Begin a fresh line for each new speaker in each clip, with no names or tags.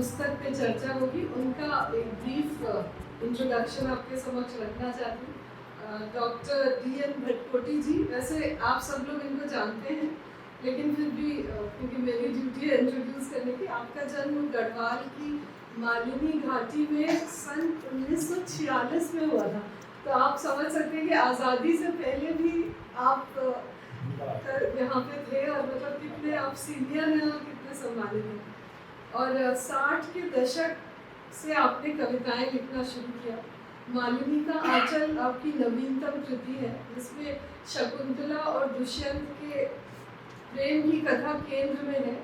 पुस्तक पे चर्चा होगी, उनका एक ब्रीफ इंट्रोडक्शन आपके समक्ष रखना चाहती हूँ। Doctor DN. भटकोटी जी, वैसे आप सब लोग इनको जानते हैं, लेकिन फिर भी क्योंकि मेरी ड्यूटी है इंट्रोड्यूस करने की। आपका जन्म गढ़वाल की मालिनी घाटी में सन 1946 में हुआ था, तो आप समझ सकते हैं कि आज़ादी से पहले भी आप यहाँ पे थे, और मतलब कितने आप सीनियर हैं और कितने सम्मानित हैं। और 60 के दशक से आपने कविताएं लिखना शुरू किया। मालिनी का आंचल आपकी नवीनतम कृति है, जिसमें शकुंतला और दुष्यंत के प्रेम की कथा केंद्र में है।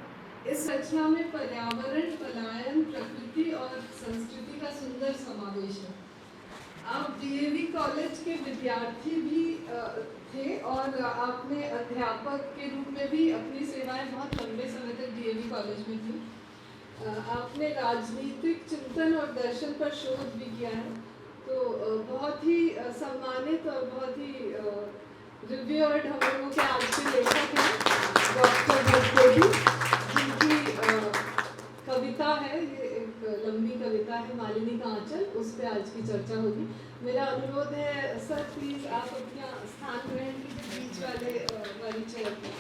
इस रचना में पर्यावरण, पलायन, प्रकृति और संस्कृति का सुंदर समावेश है। आप डीएवी कॉलेज के विद्यार्थी भी थे, और आपने अध्यापक के रूप में भी अपनी सेवाएं बहुत लंबे समय तक डीएवी कॉलेज में की। आपने राजनीतिक चिंतन और दर्शन पर शोध भी किया है, तो बहुत ही सम्मानित और बहुत ही रिव्यूअर्ड हम लोगों के आज के लेखक हैं डॉक्टर भटकोटी, जिनकी कविता है, ये एक लंबी कविता है मालिनी का आंचल, उस पर आज की चर्चा होगी। मेरा अनुरोध है सर, प्लीज़ आप अपना स्थान ग्रहण कीजिए बीच वाली चेयर पर,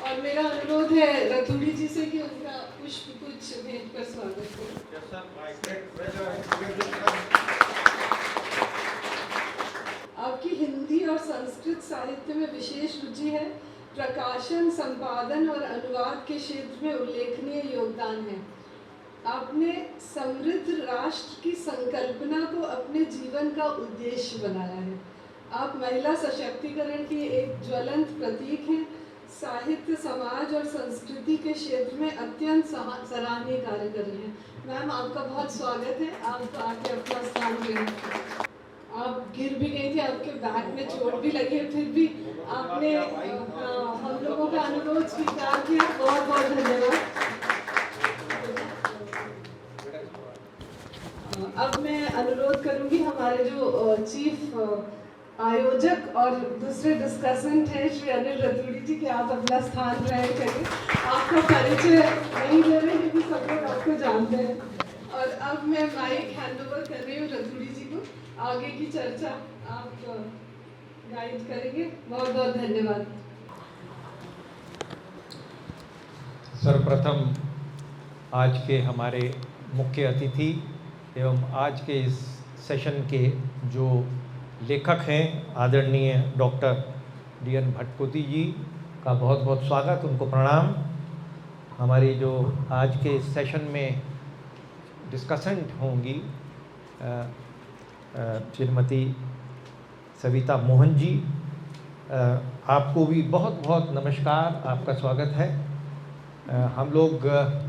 और मेरा अनुरोध है रतूड़ी जी से कि उनका पुष्प कुछ भेंट कर स्वागत करें। आपकी हिंदी और संस्कृत साहित्य में विशेष रुचि है। प्रकाशन, संपादन और अनुवाद के क्षेत्र में उल्लेखनीय योगदान है। आपने समृद्ध राष्ट्र की संकल्पना को अपने जीवन का उद्देश्य बनाया है। आप महिला सशक्तिकरण की एक ज्वलंत प्रतीक हैं। साहित्य, समाज और संस्कृति के क्षेत्र में अत्यंत सराहनीय कार्य कर रही हैं। मैम, आपका बहुत स्वागत है। आप आके अपना स्थान ग्रहण करें। आप गिर भी गई थी, आपके बैक में चोट भी लगी है, फिर भी आपने हम लोगों का अनुरोध स्वीकार किया। बहुत बहुत धन्यवाद। अब मैं अनुरोध करूंगी हमारे जो चीफ आयोजक और दूसरे डिस्कसेंट हैं श्री अनिल रतूड़ी जी, कि आप अपना स्थान ग्रहण करें। आपका परिचय नहीं दे रहे क्योंकि सब लोग आपको जानते हैं। और अब मैं माइक हैंडओवर कर रही हूँ रतूड़ी जी को। आगे की चर्चा आप गाइड करेंगे। बहुत बहुत धन्यवाद।
सर्वप्रथम आज के हमारे मुख्य अतिथि एवं आज के इस सेशन के जो लेखक हैं आदरणीय डॉक्टर डी.एन. भटकोटी जी का बहुत बहुत स्वागत, उनको प्रणाम। हमारी जो आज के इस सेशन में डिस्कसेंट होंगी श्रीमती सविता मोहन जी, आपको भी बहुत बहुत नमस्कार, आपका स्वागत है। हम लोग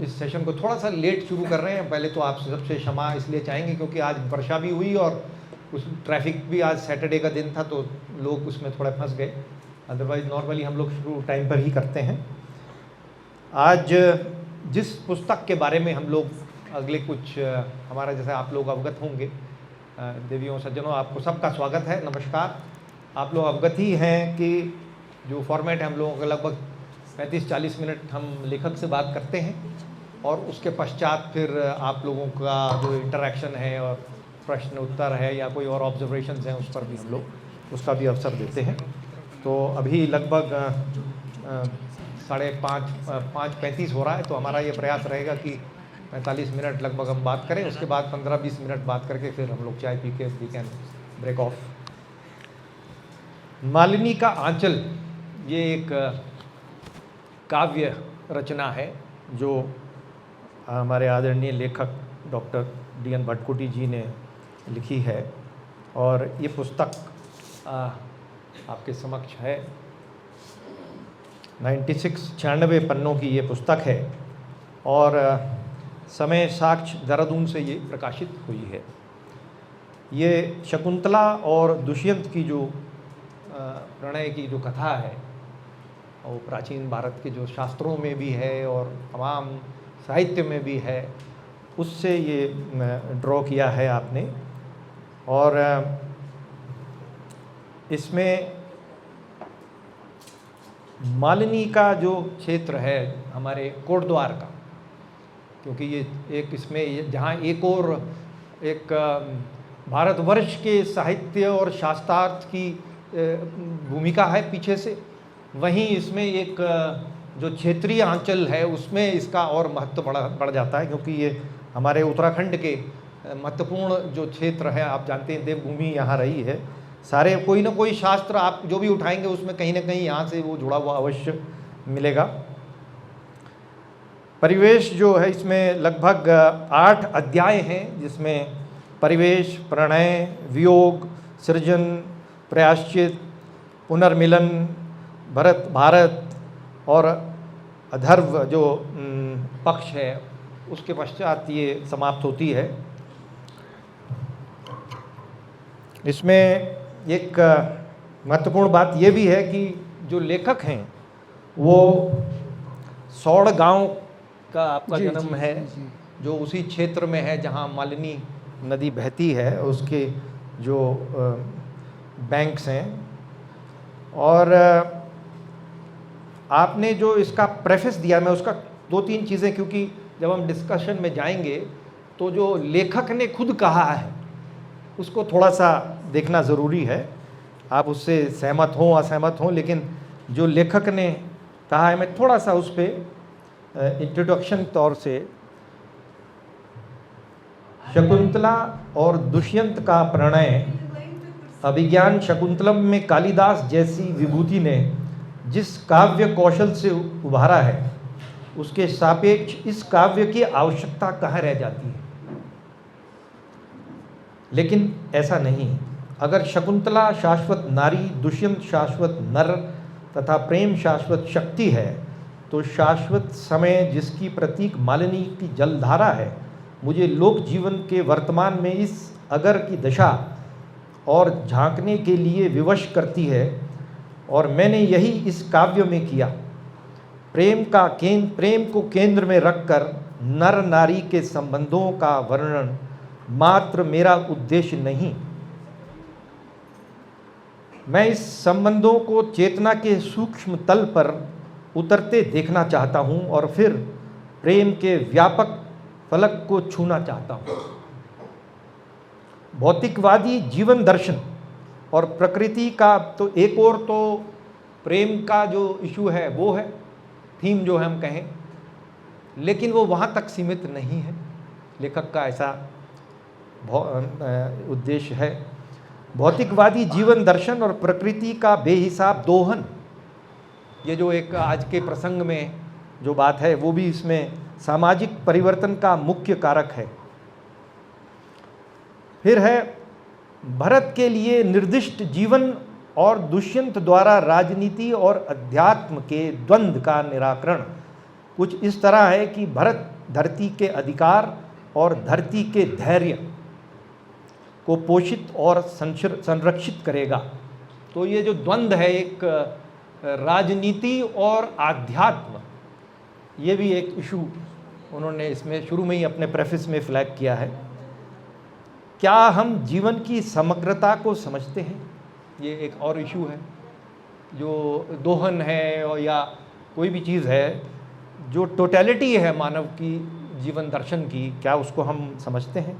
इस सेशन को थोड़ा सा लेट शुरू कर रहे हैं। पहले तो आप सबसे क्षमा इसलिए चाहेंगे क्योंकि आज वर्षा भी हुई और उस ट्रैफिक भी, आज सैटरडे का दिन था तो लोग उसमें थोड़ा फंस गए। अदरवाइज़ नॉर्मली हम लोग शुरू टाइम पर ही करते हैं। आज जिस पुस्तक के बारे में हम लोग अगले कुछ हमारा जैसे आप लोग अवगत होंगे, देवियों सज्जनों, आपको सबका स्वागत है, नमस्कार। आप लोग अवगत ही हैं कि जो फॉर्मेट है हम लोगों का लगभग 35-40 मिनट हम लेखक से बात करते हैं, और उसके पश्चात फिर आप लोगों का जो इंटरेक्शन है और प्रश्न उत्तर है या कोई और ऑब्जर्वेशंस हैं उस पर भी हम लोग उसका भी अवसर देते हैं। तो अभी लगभग 5:35 हो रहा है, तो हमारा ये प्रयास रहेगा कि 45 मिनट लगभग हम बात करें, उसके बाद 15-20 मिनट बात करके फिर हम लोग चाय पी के we can break off. Malini का आंचल ये एक काव्य रचना है जो हमारे आदरणीय लेखक डॉक्टर डी.एन. भटकोटी जी ने लिखी है, और ये पुस्तक आपके समक्ष है। 96 पन्नों की ये पुस्तक है, और समय साक्ष देहरादून से ये प्रकाशित हुई है। ये शकुंतला और दुष्यंत की जो प्रणय की जो कथा है, वो प्राचीन भारत के जो शास्त्रों में भी है और तमाम साहित्य में भी है, उससे ये ड्रॉ किया है आपने। और इसमें मालिनी का जो क्षेत्र है हमारे कोटद्वार का, क्योंकि ये एक इसमें जहाँ एक और एक भारतवर्ष के साहित्य और शास्त्रार्थ की भूमिका है पीछे से, वहीं इसमें एक जो क्षेत्रीय आंचल है उसमें इसका और महत्व बढ़ जाता है, क्योंकि ये हमारे उत्तराखंड के महत्वपूर्ण जो क्षेत्र है, आप जानते हैं देवभूमि यहाँ रही है। सारे कोई ना कोई शास्त्र आप जो भी उठाएंगे उसमें कहीं ना कहीं यहाँ से वो जुड़ा हुआ अवश्य मिलेगा। परिवेश जो है इसमें लगभग 8 अध्याय हैं, जिसमें परिवेश, प्रणय, वियोग, सृजन, प्रायश्चित, पुनर्मिलन, भारत और अधर्व जो पक्ष है उसके पश्चात ये समाप्त होती है। इसमें एक महत्वपूर्ण बात ये भी है कि जो लेखक हैं वो सौड़ गांव का आपका जन्म है, जो उसी क्षेत्र में है जहां मालिनी नदी बहती है, उसके जो बैंक्स हैं। और आपने जो इसका प्रेफेस दिया, मैं उसका 2-3 चीज़ें, क्योंकि जब हम डिस्कशन में जाएंगे तो जो लेखक ने खुद कहा है उसको थोड़ा सा देखना ज़रूरी है। आप उससे सहमत हों असहमत हों, लेकिन जो लेखक ने कहा है मैं थोड़ा सा उस पर इंट्रोडक्शन तौर से, शकुंतला और दुष्यंत का प्रणय अभिज्ञान शकुंतलम में कालिदास जैसी विभूति ने जिस काव्य कौशल से उभारा है, उसके सापेक्ष इस काव्य की आवश्यकता कहाँ रह जाती है। लेकिन ऐसा नहीं है। अगर शकुंतला शाश्वत नारी, दुष्यंत शाश्वत नर तथा प्रेम शाश्वत शक्ति है, तो शाश्वत समय जिसकी प्रतीक मालिनी की जलधारा है, मुझे लोक जीवन के वर्तमान में इस अगर की दशा और झांकने के लिए विवश करती है। और मैंने यही इस काव्य में किया। प्रेम को केंद्र में रखकर नर नारी के संबंधों का वर्णन मात्र मेरा उद्देश्य नहीं। मैं इस संबंधों को चेतना के सूक्ष्म तल पर उतरते देखना चाहता हूँ और फिर प्रेम के व्यापक फलक को छूना चाहता हूँ। भौतिकवादी जीवन दर्शन और प्रकृति का तो एक और तो प्रेम का जो इशू है वो है, थीम जो है हम कहें, लेकिन वो वहाँ तक सीमित नहीं है। लेखक का ऐसा उद्देश्य है। भौतिकवादी जीवन दर्शन और प्रकृति का बेहिसाब दोहन, ये जो एक आज के प्रसंग में जो बात है वो भी इसमें सामाजिक परिवर्तन का मुख्य कारक है। फिर है भरत के लिए निर्दिष्ट जीवन और दुष्यंत द्वारा राजनीति और अध्यात्म के द्वंद्व का निराकरण कुछ इस तरह है कि भरत धरती के अधिकार और धरती के धैर्य को पोषित और संरक्षित करेगा। तो ये जो द्वंद्व है, एक राजनीति और आध्यात्म, ये भी एक इशू उन्होंने इसमें शुरू में ही अपने प्रेफिस में फ्लैग किया है। क्या हम जीवन की समग्रता को समझते हैं? ये एक और इशू है। जो दोहन है और या कोई भी चीज़ है, जो टोटलिटी है मानव की जीवन दर्शन की, क्या उसको हम समझते हैं?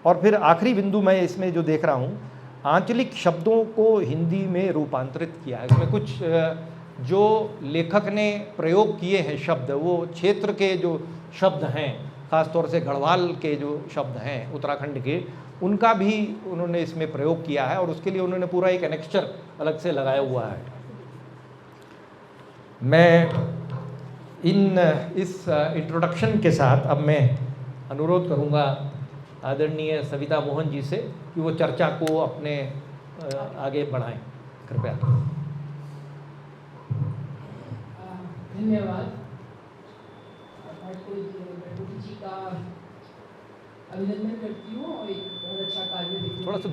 और फिर आखिरी बिंदु मैं इसमें जो देख रहा हूँ, आंचलिक शब्दों को हिंदी में रूपांतरित किया है। इसमें कुछ जो लेखक ने प्रयोग किए हैं शब्द, वो क्षेत्र के जो शब्द हैं, ख़ासतौर से गढ़वाल के जो शब्द हैं उत्तराखंड के, उनका भी उन्होंने इसमें प्रयोग किया है और उसके लिए उन्होंने पूरा एक एनेक्स्चर अलग से लगाया हुआ है। मैं इस इंट्रोडक्शन के साथ अब मैं अनुरोध करूंगा आदरणीय सविता मोहन जी से कि वो चर्चा को अपने आगे बढ़ाएं, कृपया।
धन्यवाद। जी का अभिनंदन करती हूँ और एक बहुत अच्छा कार्य देखने।
थोड़ा सा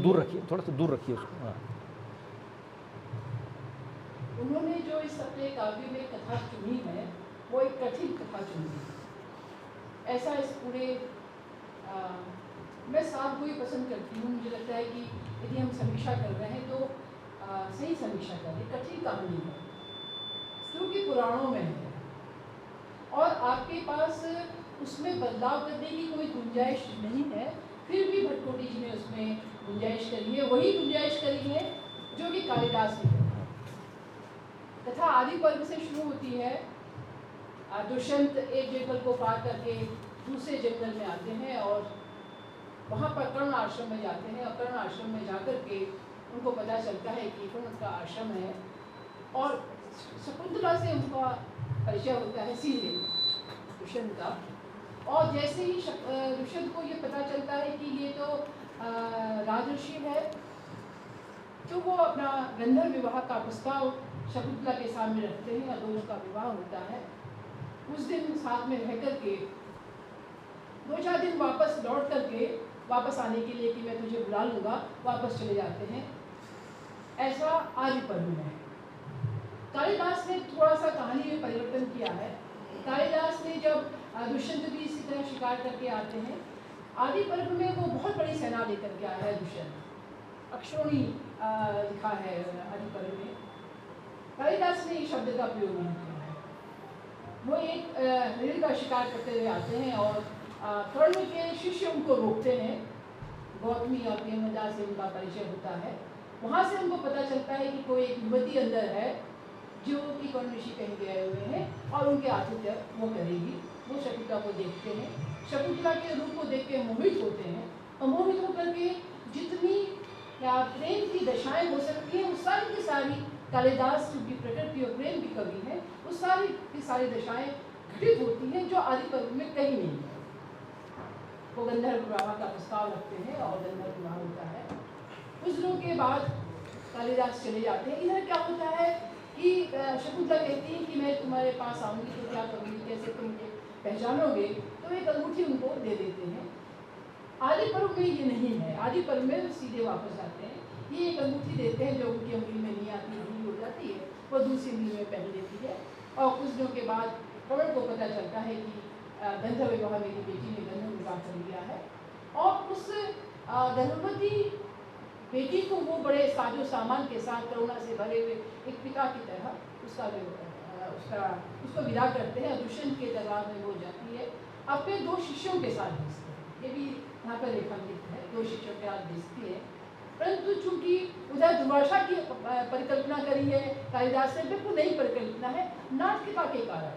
दूर रखिए उसको। हाँ।
उन्होंने जो इस अपने काव्य में कथा चुनी है वो एक कठिन कथा चुनी है। ऐसा इस पूरे मैं साफ को ही पसंद करती हूँ। मुझे लगता है कि यदि हम समीक्षा कर रहे हैं तो सही समीक्षा करें। कठिन कहानी है क्योंकि पुराणों में है और आपके पास उसमें बदलाव करने की कोई गुंजाइश नहीं है, फिर भी भट्टकोटी जी ने उसमें गुंजाइश करी है, वही गुंजाइश करी है जो कि कालिदास ने करी है। कथा आदि पर्व से शुरू होती है। दुष्यंत एक जंगल को पार करके दूसरे जंगल में आते हैं और वहाँ पर कर्ण आश्रम में जाते हैं, और कर्ण आश्रम में जाकर के उनको पता चलता है कि कर्ण का आश्रम है, और शकुंतला से उनका परिचय होता है सीधे दुष्यंत का। और जैसे ही दुष्यंत को ये पता चलता है कि ये तो राजर्षि है, तो वो अपना गंधर्व विवाह का प्रस्ताव शकुंतला के सामने रखते हैं और दोनों का विवाह होता है। उस दिन साथ में रह करके 2-4 दिन वापस लौट करके वापस आने के लिए कि मैं तुझे बुला लूँगा, वापस चले जाते हैं। ऐसा आदि पर्व में है। कालिदास ने थोड़ा सा कहानी में परिवर्तन किया है। कालिदास ने जब दुष्यंत भी इसी तरह शिकार करके आते हैं, आदि पर्व में वो बहुत बड़ी सेना लेकर के आया है दुष्यंत। अक्षोणी लिखा है आदि पर्व में। कालिदास ने इस शब्द का प्रयोग नहीं किया है। वो एक हिरण का शिकार करते हुए आते हैं और कर्ण के शिष्य उनको रोकते हैं। गौतमी और प्रेमदा से उनका परिचय होता है। वहाँ से उनको पता चलता है कि कोई एक युवती अंदर है जो कि कर्ण ऋषि कहीं गए हुए हैं और उनके आतिथ्य वो करेगी। वो शकुंतला को देखते हैं, शकुंतला के रूप को देख के मोहित होते हैं, और मोहित होकर के जितनी प्रेम की दशाएं हो सकती हैं वो सारी की सारी, कालिदास जो कि प्रकृति और प्रेम की कवि हैं, वो सारी की सारी दशाएं घटित होती हैं जो आदि पर्व में कहीं नहीं है। वो गंधर्व विवाह का प्रस्ताव रखते हैं और गंधर्व विवाह होता है। कुछ दिनों के बाद कालिदास चले जाते हैं। इधर क्या होता है कि शकुंतला कहती है कि मैं तुम्हारे पास आऊँगी तो क्या करूँगी, कैसे तुम मुझे पहचानोगे, तो एक अंगूठी उनको दे देते हैं। आदि पर्व में ये नहीं है। आदि पर्व में सीधे वापस जाते हैं। ये एक अंगूठी देते हैं जो उनकी अंगुली में नहीं आती, ढीली हो जाती है, वो दूसरी अंगुली में पहन लेती है। और कुछ दिनों के बाद कर्ण को पता चलता है कि गंधर्व विवाह मेरी बेटी ने गंधर्व विवाह कर लिया है, और उस गर्भवती बेटी को वो बड़े साजो सामान के साथ करुणा से भरे हुए एक पिता की तरह उसको विदा करते हैं। दुष्यंत के दरबार में वो जाती है, अपने 2 शिष्यों के साथ भेजते हैं। ये भी यहाँ पर रेखांकित है, 2 शिष्यों के साथ भेजती है। परंतु चूंकि उधर दुर्वासा की परिकल्पना करी है कालिदास ने, बिल्कुल नई परिकल्पना है नाटकीयता के कारण।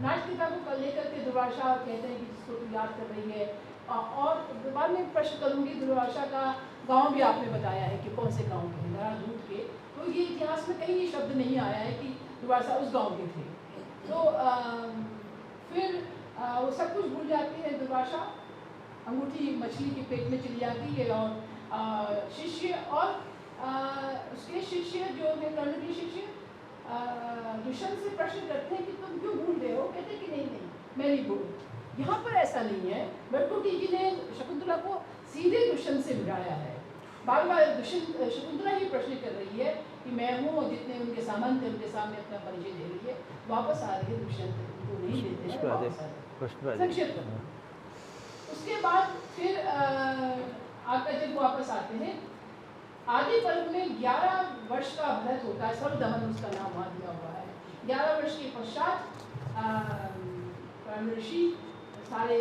नाटकीयता को लेकर के दुर्वासा कहते हैं कि जिसको तू याद कर रही है, और बाद में प्रश्न करूँगी, दुर्वासा का गांव भी आपने बताया है कि कौन से गांव के हैं, दूध के, तो ये इतिहास में कहीं ये शब्द नहीं आया है कि दुर्वासा उस गांव के थे। तो फिर वो सब कुछ भूल जाती है दुर्वासा, अंगूठी मछली के पेट में चली जाती है, और शिष्य और उसके शिष्य जो है कर्ण के शिष्य दुष्यंत से प्रश्न करते हैं कि तुम क्यों भूल रहे हो, कहते कि नहीं मैं नहीं भूल। यहाँ पर ऐसा नहीं है। भट्टकोटी जी ने शकुंतला को सीधे दुष्यंत से मिलाया है। बार बार शकुंतला ही प्रश्न कर रही है कि मैं हूँ, और जितने उनके सामान थे उनके सामने अपना परिचय दे रही है। वापस आ रही है, दुष्यंत उनको नहीं देते हैं। संक्षिप्त उसके बाद फिर आकर जब वापस आते हैं, आदि पर्व में 11 वर्ष का भरत होता है, सर्वदमन उसका नाम वहाँ दिया हुआ है। 11 वर्ष के पश्चात ऋषि सारे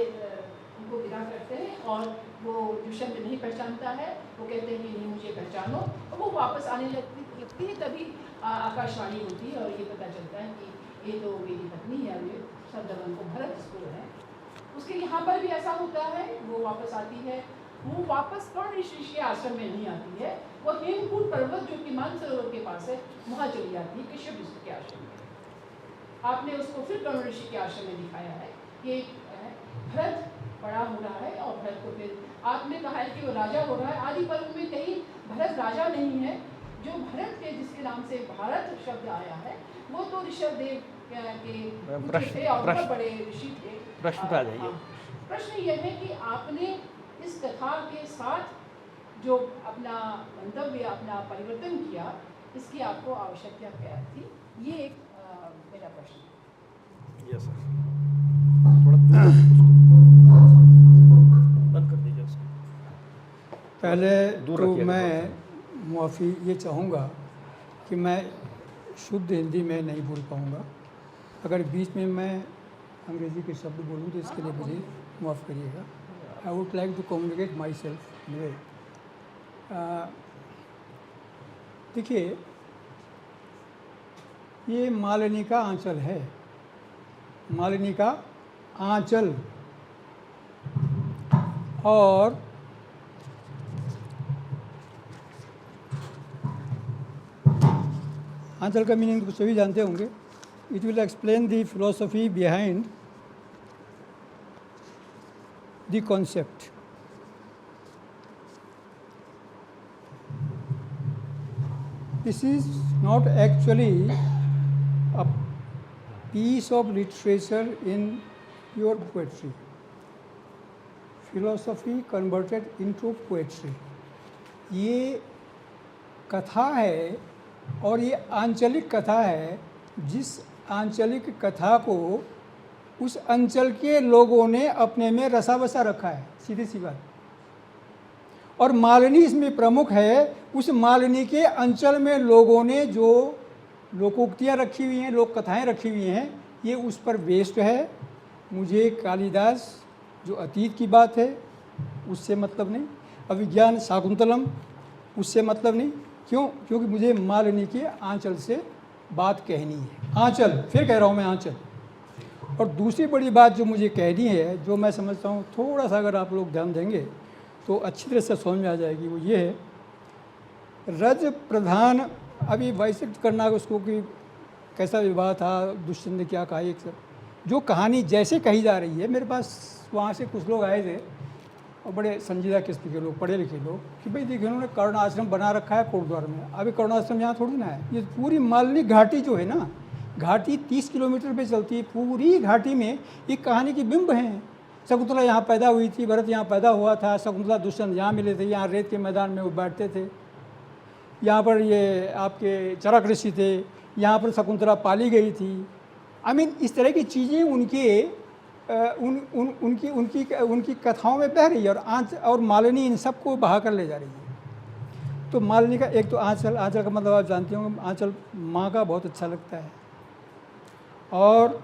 उनको विदा करते हैं, और वो दुष्यंत नहीं पहचानता है। वो कहते हैं कि नहीं मुझे पहचानो, और वो वापस आने लगती है। तभी आकाशवाणी होती है और ये पता चलता है कि ये तो मेरी पत्नी है, ये सर्वदमन को भरत इसको है। उसके यहाँ पर भी ऐसा होता है, वो वापस आती है। वो वापस कर्ण ऋषि के आश्रम में नहीं आती है, वो हेमकूट पर्वत जो कि मानसरोवर के पास है वहाँ चली जाती है कश्यप ऋषि के आश्रम में। आपने उसको फिर कर्ण ऋषि के आश्रम में दिखाया है कि भरत बड़ा हो रहा है, और भरत को फिर आपने कहा है कि वो राजा हो रहा है। आदि पर्व में कहीं भरत राजा नहीं है। जो भरत के जिसके नाम से भारत शब्द आया है, वो तो ऋषभदेव के पुत्र थे और बहुत बड़े ऋषि थे। प्रश्न यह है कि आपने इस कथा के साथ जो अपना मंतव्य, अपना परिवर्तन किया, इसकी आपको आवश्यकता क्या थी? ये एक मेरा प्रश्न है।
यस सर, बंद कर दीजिए उसको।
पहले
दूर
तो
रखिएगा
मैं माफ़ी ये चाहूँगा कि मैं शुद्ध हिंदी में नहीं बोल पाऊँगा। अगर बीच में मैं अंग्रेजी के शब्द बोलूँ तो इसके लिए मुझे माफ़ करिएगा। I would like to communicate myself in way. देखिए, ये मालिनी का आंचल है, मालिनी का आंचल। और आंचल का मीनिंग तो सभी जानते होंगे। It will explain the philosophy behind the concept. This is not actually a piece of literature in your poetry. Philosophy converted into poetry. ये कथा है और ये आंचलिक कथा है, जिस आंचलिक कथा को उस अंचल के लोगों ने अपने में रसा बसा रखा है, सीधी सी बात। और मालिनी इसमें प्रमुख है। उस मालिनी के अंचल में लोगों ने जो लोकोक्तियाँ रखी हुई हैं, लोक कथाएँ रखी हुई हैं, ये उस पर बेस्ड है। मुझे कालिदास जो अतीत की बात है उससे मतलब नहीं, अभिज्ञान शाकुंतलम उससे मतलब नहीं। क्यों? क्योंकि मुझे मालिनी के आंचल से बात कहनी है। आंचल, फिर कह रहा हूँ मैं, आंचल। और दूसरी बड़ी बात जो मुझे कहनी है, जो मैं समझता हूँ थोड़ा सा अगर आप लोग ध्यान देंगे तो अच्छी तरह से समझ में आ जाएगी, वो ये है, रज प्रधान। अभी बाइसेक्ट करना उसको कि कैसा विवाह था, दुष्यंत ने क्या कहा, एक सब जो कहानी जैसे कही जा रही है। मेरे पास वहाँ से कुछ लोग आए थे और बड़े संजीदा किस्म के लोग, पढ़े लिखे लोग, कि भाई देखिए उन्होंने कर्ण आश्रम बना रखा है कोटद्वार में। अभी कर्ण आश्रम यहाँ थोड़ी ना है, ये पूरी मालिनी घाटी जो है ना, घाटी 30 किलोमीटर पे चलती है। पूरी घाटी में एक कहानी के बिंब हैं। शकुंतला यहाँ पैदा हुई थी, भरत यहाँ पैदा हुआ था, शकुंतला दुष्यंत यहाँ मिले थे, यहाँ रेत के मैदान में वो बैठते थे, यहाँ पर ये आपके चरक ऋषि थे, यहाँ पर शकुंतला पाली गई थी। आई मीन इस तरह की चीज़ें उनकी कथाओं में बह रही है। और मालिनी इन सबको बहा कर ले जा रही है। तो मालिनी का एक तो आंचल, आंचल का मतलब आप जानते होंगे, आंचल माँ का बहुत अच्छा लगता है। और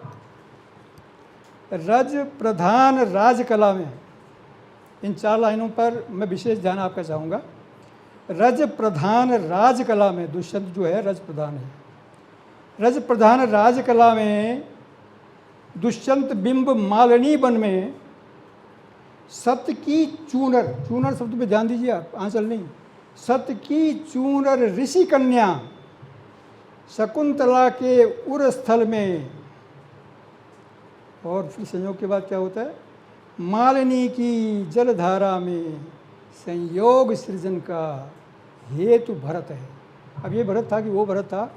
रज प्रधान राजकला में, इन 4 लाइनों पर मैं विशेष ध्यान आपका चाहूँगा। रज प्रधान राजकला में, दुष्यंत जो है रज प्रधान है। रज प्रधान राजकला में दुष्यंत बिंब मालिनी वन में सत्य की चूनर, चूनर शब्द पे ध्यान दीजिए आप, आंचल नहीं, सत्य की चूनर ऋषि कन्या शकुंतला के उर स्थल में। और फिर संयोग के बाद क्या होता है, मालिनी की जलधारा में संयोग सृजन का हेतु भरत है। अब ये भरत था कि वो भरत था?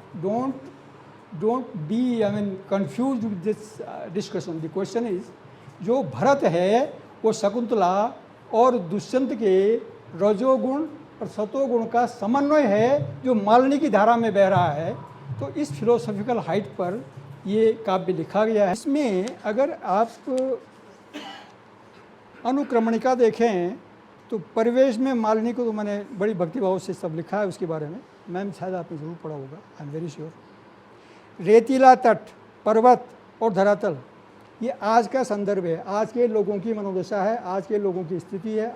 Don't be I mean confuse with this discussion. The question is, जो भरत है वो शकुंतला और दुष्यंत के रजोगुण और सतोगुण का समन्वय है, जो मालिनी की धारा में बह रहा है। तो इस फिलोसॉफिकल हाइट पर ये काव्य लिखा गया है। इसमें अगर आप अनुक्रमणिका देखें तो परिवेश में मालिनी को तो मैंने बड़ी भक्तिभाव से सब लिखा है उसके बारे में। मैम शायद आपने ज़रूर पढ़ा होगा, आई एम वेरी श्योर। रेतीला तट, पर्वत और धरातल, ये आज का संदर्भ है, आज के लोगों की मनोदशा है, आज के लोगों की स्थिति है,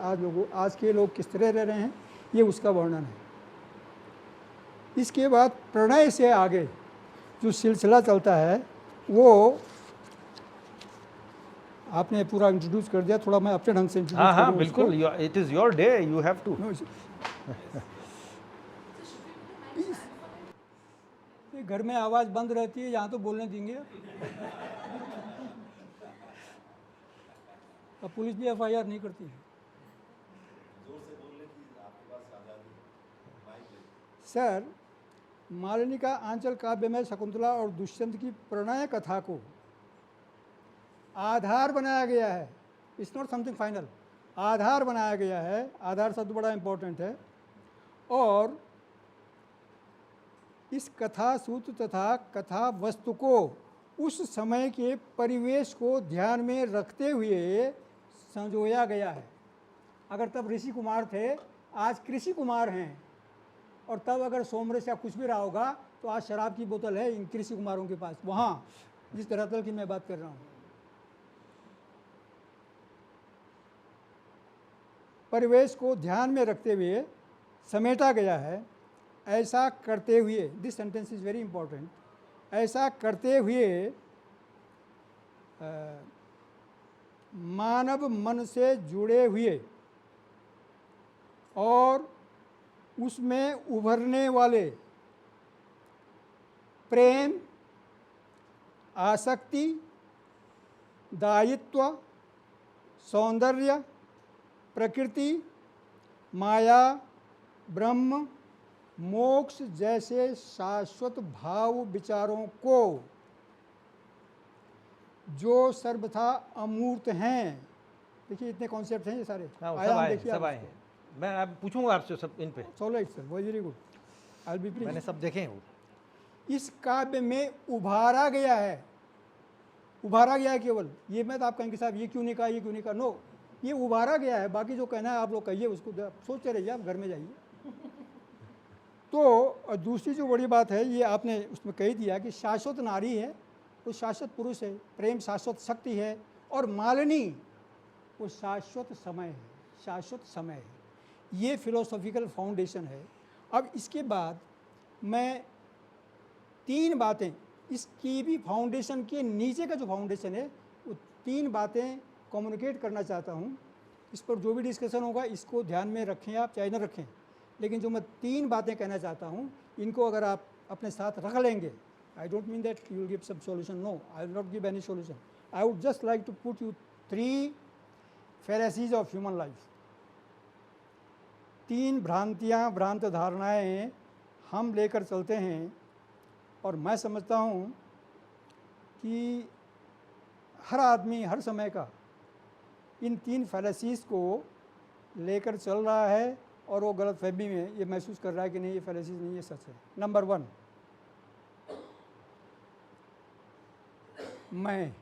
आज के लोग किस तरह रह रहे हैं, ये उसका वर्णन है। इसके बाद प्रणय से आगे जो सिलसिला चलता है वो आपने पूरा इंट्रोड्यूस कर दिया, थोड़ा मैं अपने ढंग से इंट्रोड्यूस
हाँ बिल्कुल, it is your day, you have to.
घर में आवाज़ बंद रहती है, यहाँ तो बोलने देंगे। अब पुलिस भी FIR नहीं करती है। सर, मालिनी का आंचल काव्य में शकुंतला और दुष्यंत की प्रणय कथा को आधार बनाया गया है। इट्स नॉट समथिंग फाइनल, आधार बनाया गया है। आधार शब्द बड़ा इंपॉर्टेंट है। और इस कथा सूत्र तथा कथा वस्तु को उस समय के परिवेश को ध्यान में रखते हुए संजोया गया है। अगर तब ऋषि कुमार थे, आज कृषि कुमार हैं, और तब अगर सोमरस या कुछ भी रहा होगा तो आज शराब की बोतल है इन कृषि कुमारों के पास, वहाँ जिस धरातल की मैं बात कर रहा हूँ। परिवेश को ध्यान में रखते हुए समेटा गया है। ऐसा करते हुए, this sentence is very important, ऐसा करते हुए मानव मन से जुड़े हुए और उसमें उभरने वाले प्रेम, आसक्ति, दायित्व, सौंदर्य, प्रकृति, माया, ब्रह्म, मोक्ष जैसे शाश्वत भाव विचारों को, जो सर्वथा अमूर्त हैं। देखिए इतने कॉन्सेप्ट हैं ये सारे,
हाँ, सब
आयाम
आए
देखिए
सब
आप
आए
इसके।
हैं। मैं अब पूछूंगा आपसे सब इन पे,
alright sir, very good, I will be
मैंने सब देखे हैं वो।
इस काव्य में उभारा गया है, उभारा गया है केवल, ये मैं तो आप कहेंगे साहब ये क्यों नहीं कहा, ये क्यों नहीं कहा, नो, ये उभारा गया है। बाकी जो कहना है आप लोग कहिए, उसको सोचते रहिए, आप घर में जाइए। तो दूसरी जो बड़ी बात है, ये आपने उसमें कह दिया कि शाश्वत नारी है, वो शाश्वत पुरुष है, प्रेम शाश्वत शक्ति है, और मालिनी वो शाश्वत समय है, शाश्वत समय है। ये फिलोसॉफिकल फाउंडेशन है। अब इसके बाद मैं 3 बातें, इसकी भी फाउंडेशन के नीचे का जो फाउंडेशन है, वो 3 बातें कम्युनिकेट करना चाहता हूँ। इस पर जो भी डिस्कशन होगा इसको ध्यान में रखें आप, चाहे न रखें, लेकिन जो मैं 3 बातें कहना चाहता हूँ, इनको अगर आप अपने साथ रख लेंगे, I don't mean that you will give some solution, no, I will not give any solution, I would just like to put you 3 fallacies of human life. 3 भ्रांतियाँ, भ्रांत धारणाएँ हम लेकर चलते हैं, और मैं समझता हूँ कि हर आदमी हर समय का इन 3 फैलेसीज़ को लेकर चल रहा है, और वो गलतफहमी में ये महसूस कर रहा है कि नहीं ये फैलेसीज़ नहीं, ये सच है। नंबर 1, मैं,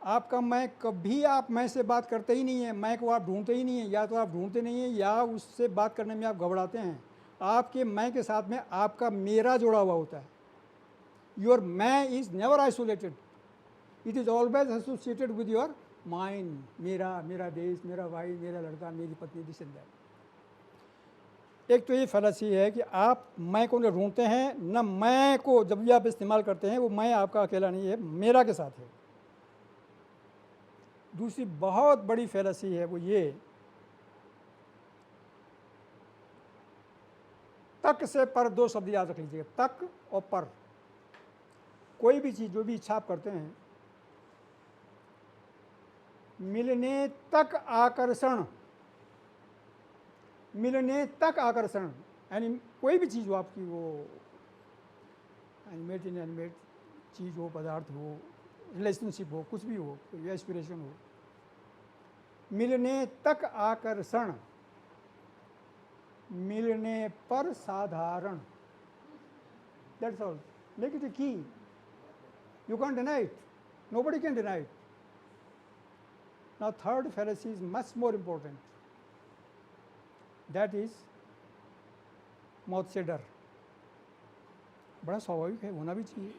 आपका मैं, कभी आप मैं से बात करते ही नहीं है, मैं को आप ढूंढते ही नहीं है, या तो आप ढूंढते नहीं हैं या उससे बात करने में आप घबराते हैं। आपके मैं के साथ में आपका मेरा जुड़ा हुआ होता है। योर मैं is never isolated, it is always associated with your mind. मेरा, मेरा देश, मेरा भाई, मेरा लड़का, मेरी पत्नी, दिस एंड दैट। एक तो ये फैलेसी है कि आप मैं को न ढूंढते हैं, न मैं को जब भी आप इस्तेमाल करते हैं वो मैं आपका अकेला नहीं है, मेरा के साथ है। दूसरी बहुत बड़ी फैलेसी है वो ये, तक से पर 2 शब्द याद रख लीजिएगा, तक और पर। कोई भी चीज़, जो भी इच्छा आप करते हैं, मिलने तक आकर्षण, मिलने तक आकर्षण, यानी कोई भी चीज़ हो आपकी, वो एनिमेट इनएनिमेट चीज़ हो, पदार्थ हो, रिलेशनशिप हो, कुछ भी हो, कोई एस्पिरेशन हो, मिलने तक आकर्षण, मिलने पर साधारण, दैट्स ऑल। मेक इट ए की, you can deny it, nobody can deny it. Now third fallacy is much more important, that is मौत से डर। बड़ा स्वाभाविक है, होना भी चाहिए,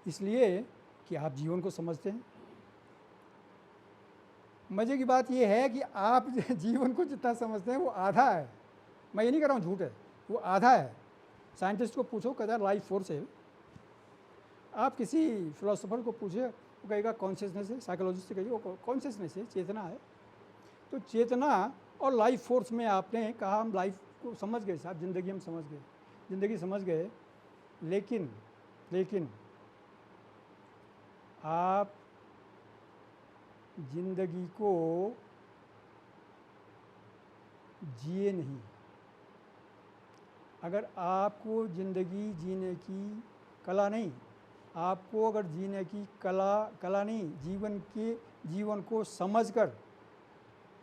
इसलिए कि आप जीवन को समझते हैं। मज़े की बात यह है कि आप जीवन को जितना समझते हैं वो आधा है। मैं ये नहीं कह रहा हूँ झूठ है, वो आधा है। साइंटिस्ट को पूछो, कहता है लाइफ फोर्स है। आप किसी फिलोसोफर को पूछे, वो कहेगा कॉन्शियसनेस है। साइकोलॉजिस्ट से कहिए, वो कॉन्शियसनेस है, चेतना है। तो चेतना और लाइफ फोर्स में आपने कहा हम लाइफ को समझ गए साहब, ज़िंदगी हम समझ गए, ज़िंदगी समझ गए, लेकिन आप जिंदगी को जिए नहीं। अगर आपको ज़िंदगी जीने की कला नहीं, आपको अगर जीने की कला नहीं, जीवन को समझकर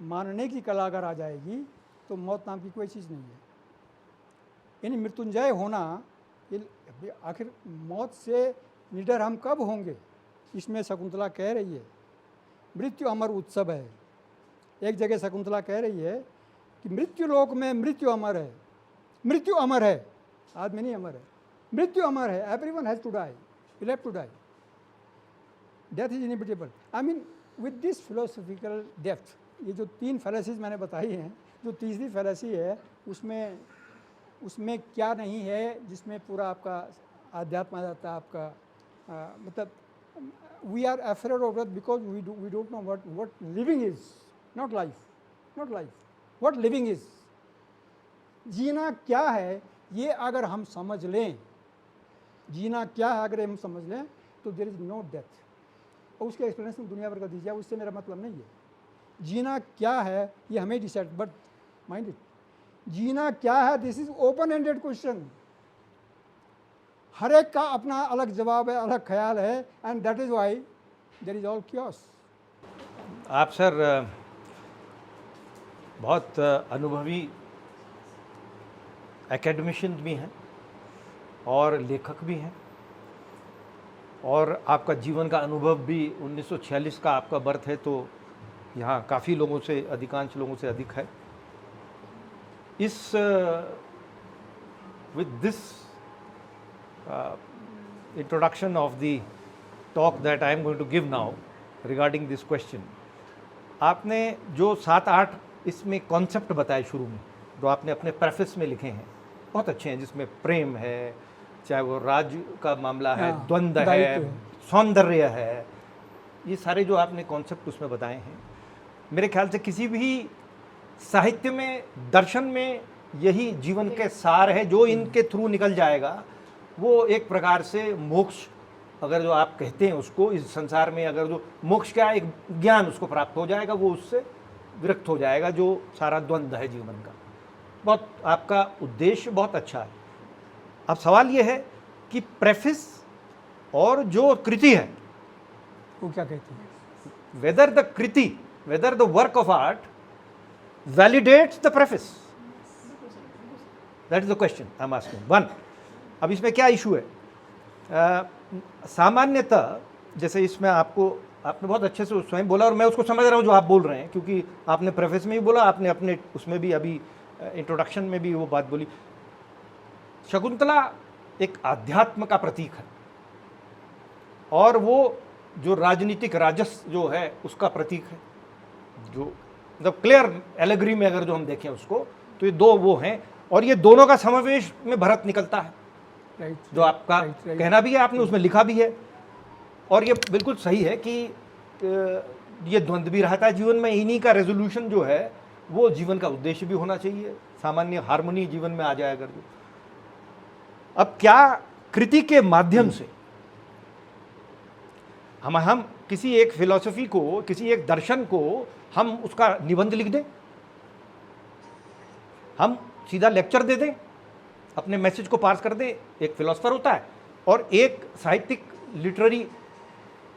मानने की कला अगर आ जाएगी, तो मौत नाम की कोई चीज़ नहीं है। यानी मृत्युंजय होना, ये आखिर मौत से निडर हम कब होंगे? इसमें शकुंतला कह रही है मृत्यु अमर उत्सव है। एक जगह शकुंतला कह रही है कि मृत्यु लोक में मृत्यु अमर है, मृत्यु अमर है, आदमी नहीं अमर है, मृत्यु अमर है। Everyone has to die, you have to die. Death is inevitable. I mean, with this philosophical depth, ये जो 3 फैलेसीज मैंने बताई हैं, जो तीसरी फैलेसी है उसमें क्या नहीं है जिसमें पूरा आपका आध्यात्म आ जाता है आपका, मतलब we are afraid of death because we don't know what living is, not life what living is. जीना क्या है ये अगर हम समझ लें, जीना क्या है अगर हम समझ लें तो देयर इज़ नो डेथ। और उसके एक्सप्लेनेशन दुनिया भर का दीजिए, उससे मेरा मतलब नहीं है। जीना क्या है ये हमें डिसाइड, बट माइंड इट, जीना क्या है this is open ended question. हर एक का अपना अलग जवाब है, अलग ख्याल है, and that is why there is all chaos.
आप सर बहुत अनुभवी एकेडमिशियन भी हैं और लेखक भी हैं, और आपका जीवन का अनुभव भी 1946 का आपका बर्थ है, तो यहाँ काफ़ी लोगों से, अधिकांश लोगों से अधिक है। इस with this introduction of the talk that I am going to give now regarding this question, आपने जो 7-8 इसमें कॉन्सेप्ट बताए शुरू में, जो आपने अपने प्रेफेस में लिखे हैं, बहुत अच्छे हैं, जिसमें प्रेम है, चाहे वो राज का मामला है, द्वंद्व है, सौंदर्य है, ये सारे जो आपने कॉन्सेप्ट उसमें बताए हैं, मेरे ख्याल से किसी भी साहित्य में, दर्शन में यही जीवन के सार है। जो इनके थ्रू निकल जाएगा वो एक प्रकार से मोक्ष, अगर जो आप कहते हैं उसको, इस संसार में अगर जो मोक्ष का एक ज्ञान उसको प्राप्त हो जाएगा, वो उससे विरक्त हो जाएगा, जो सारा द्वंद्व है जीवन का। बहुत आपका उद्देश्य बहुत अच्छा है। अब सवाल ये है कि प्रेफिस और जो कृति है
वो क्या कहते हैं,
whether the Kriti, whether the work of art validates the preface, that is the question I am asking. One, अब इसमें क्या इशू है, सामान्यतः जैसे इसमें आपने बहुत अच्छे से स्वयं बोला और मैं उसको समझ रहा हूँ जो आप बोल रहे हैं, क्योंकि आपने प्रेफेस में भी बोला, आपने अपने उसमें भी अभी इंट्रोडक्शन में भी वो बात बोली। शकुंतला एक अध्यात्म का प्रतीक है और वो जो राजनीतिक राजस जो है उसका प्रतीक है, जो मतलब क्लियर एलेगरी में अगर जो हम देखें उसको, तो ये दो वो हैं, और ये दोनों का समावेश में भरत निकलता है, जो आपका कहना भी है, आपने उसमें लिखा भी है, और ये बिल्कुल सही है कि ये द्वंद्व भी रहता है जीवन में, इन्हीं का रेजोल्यूशन जो है वो जीवन का उद्देश्य भी होना चाहिए, सामान्य हार्मोनी जीवन में आ जाए अगर जो। अब क्या कृति के माध्यम से हम किसी एक फिलॉसफी को, किसी एक दर्शन को हम उसका निबंध लिख दें, हम सीधा लेक्चर दे दें, अपने मैसेज को पास कर दें। एक फिलोसफर होता है और एक साहित्यिक लिटरेरी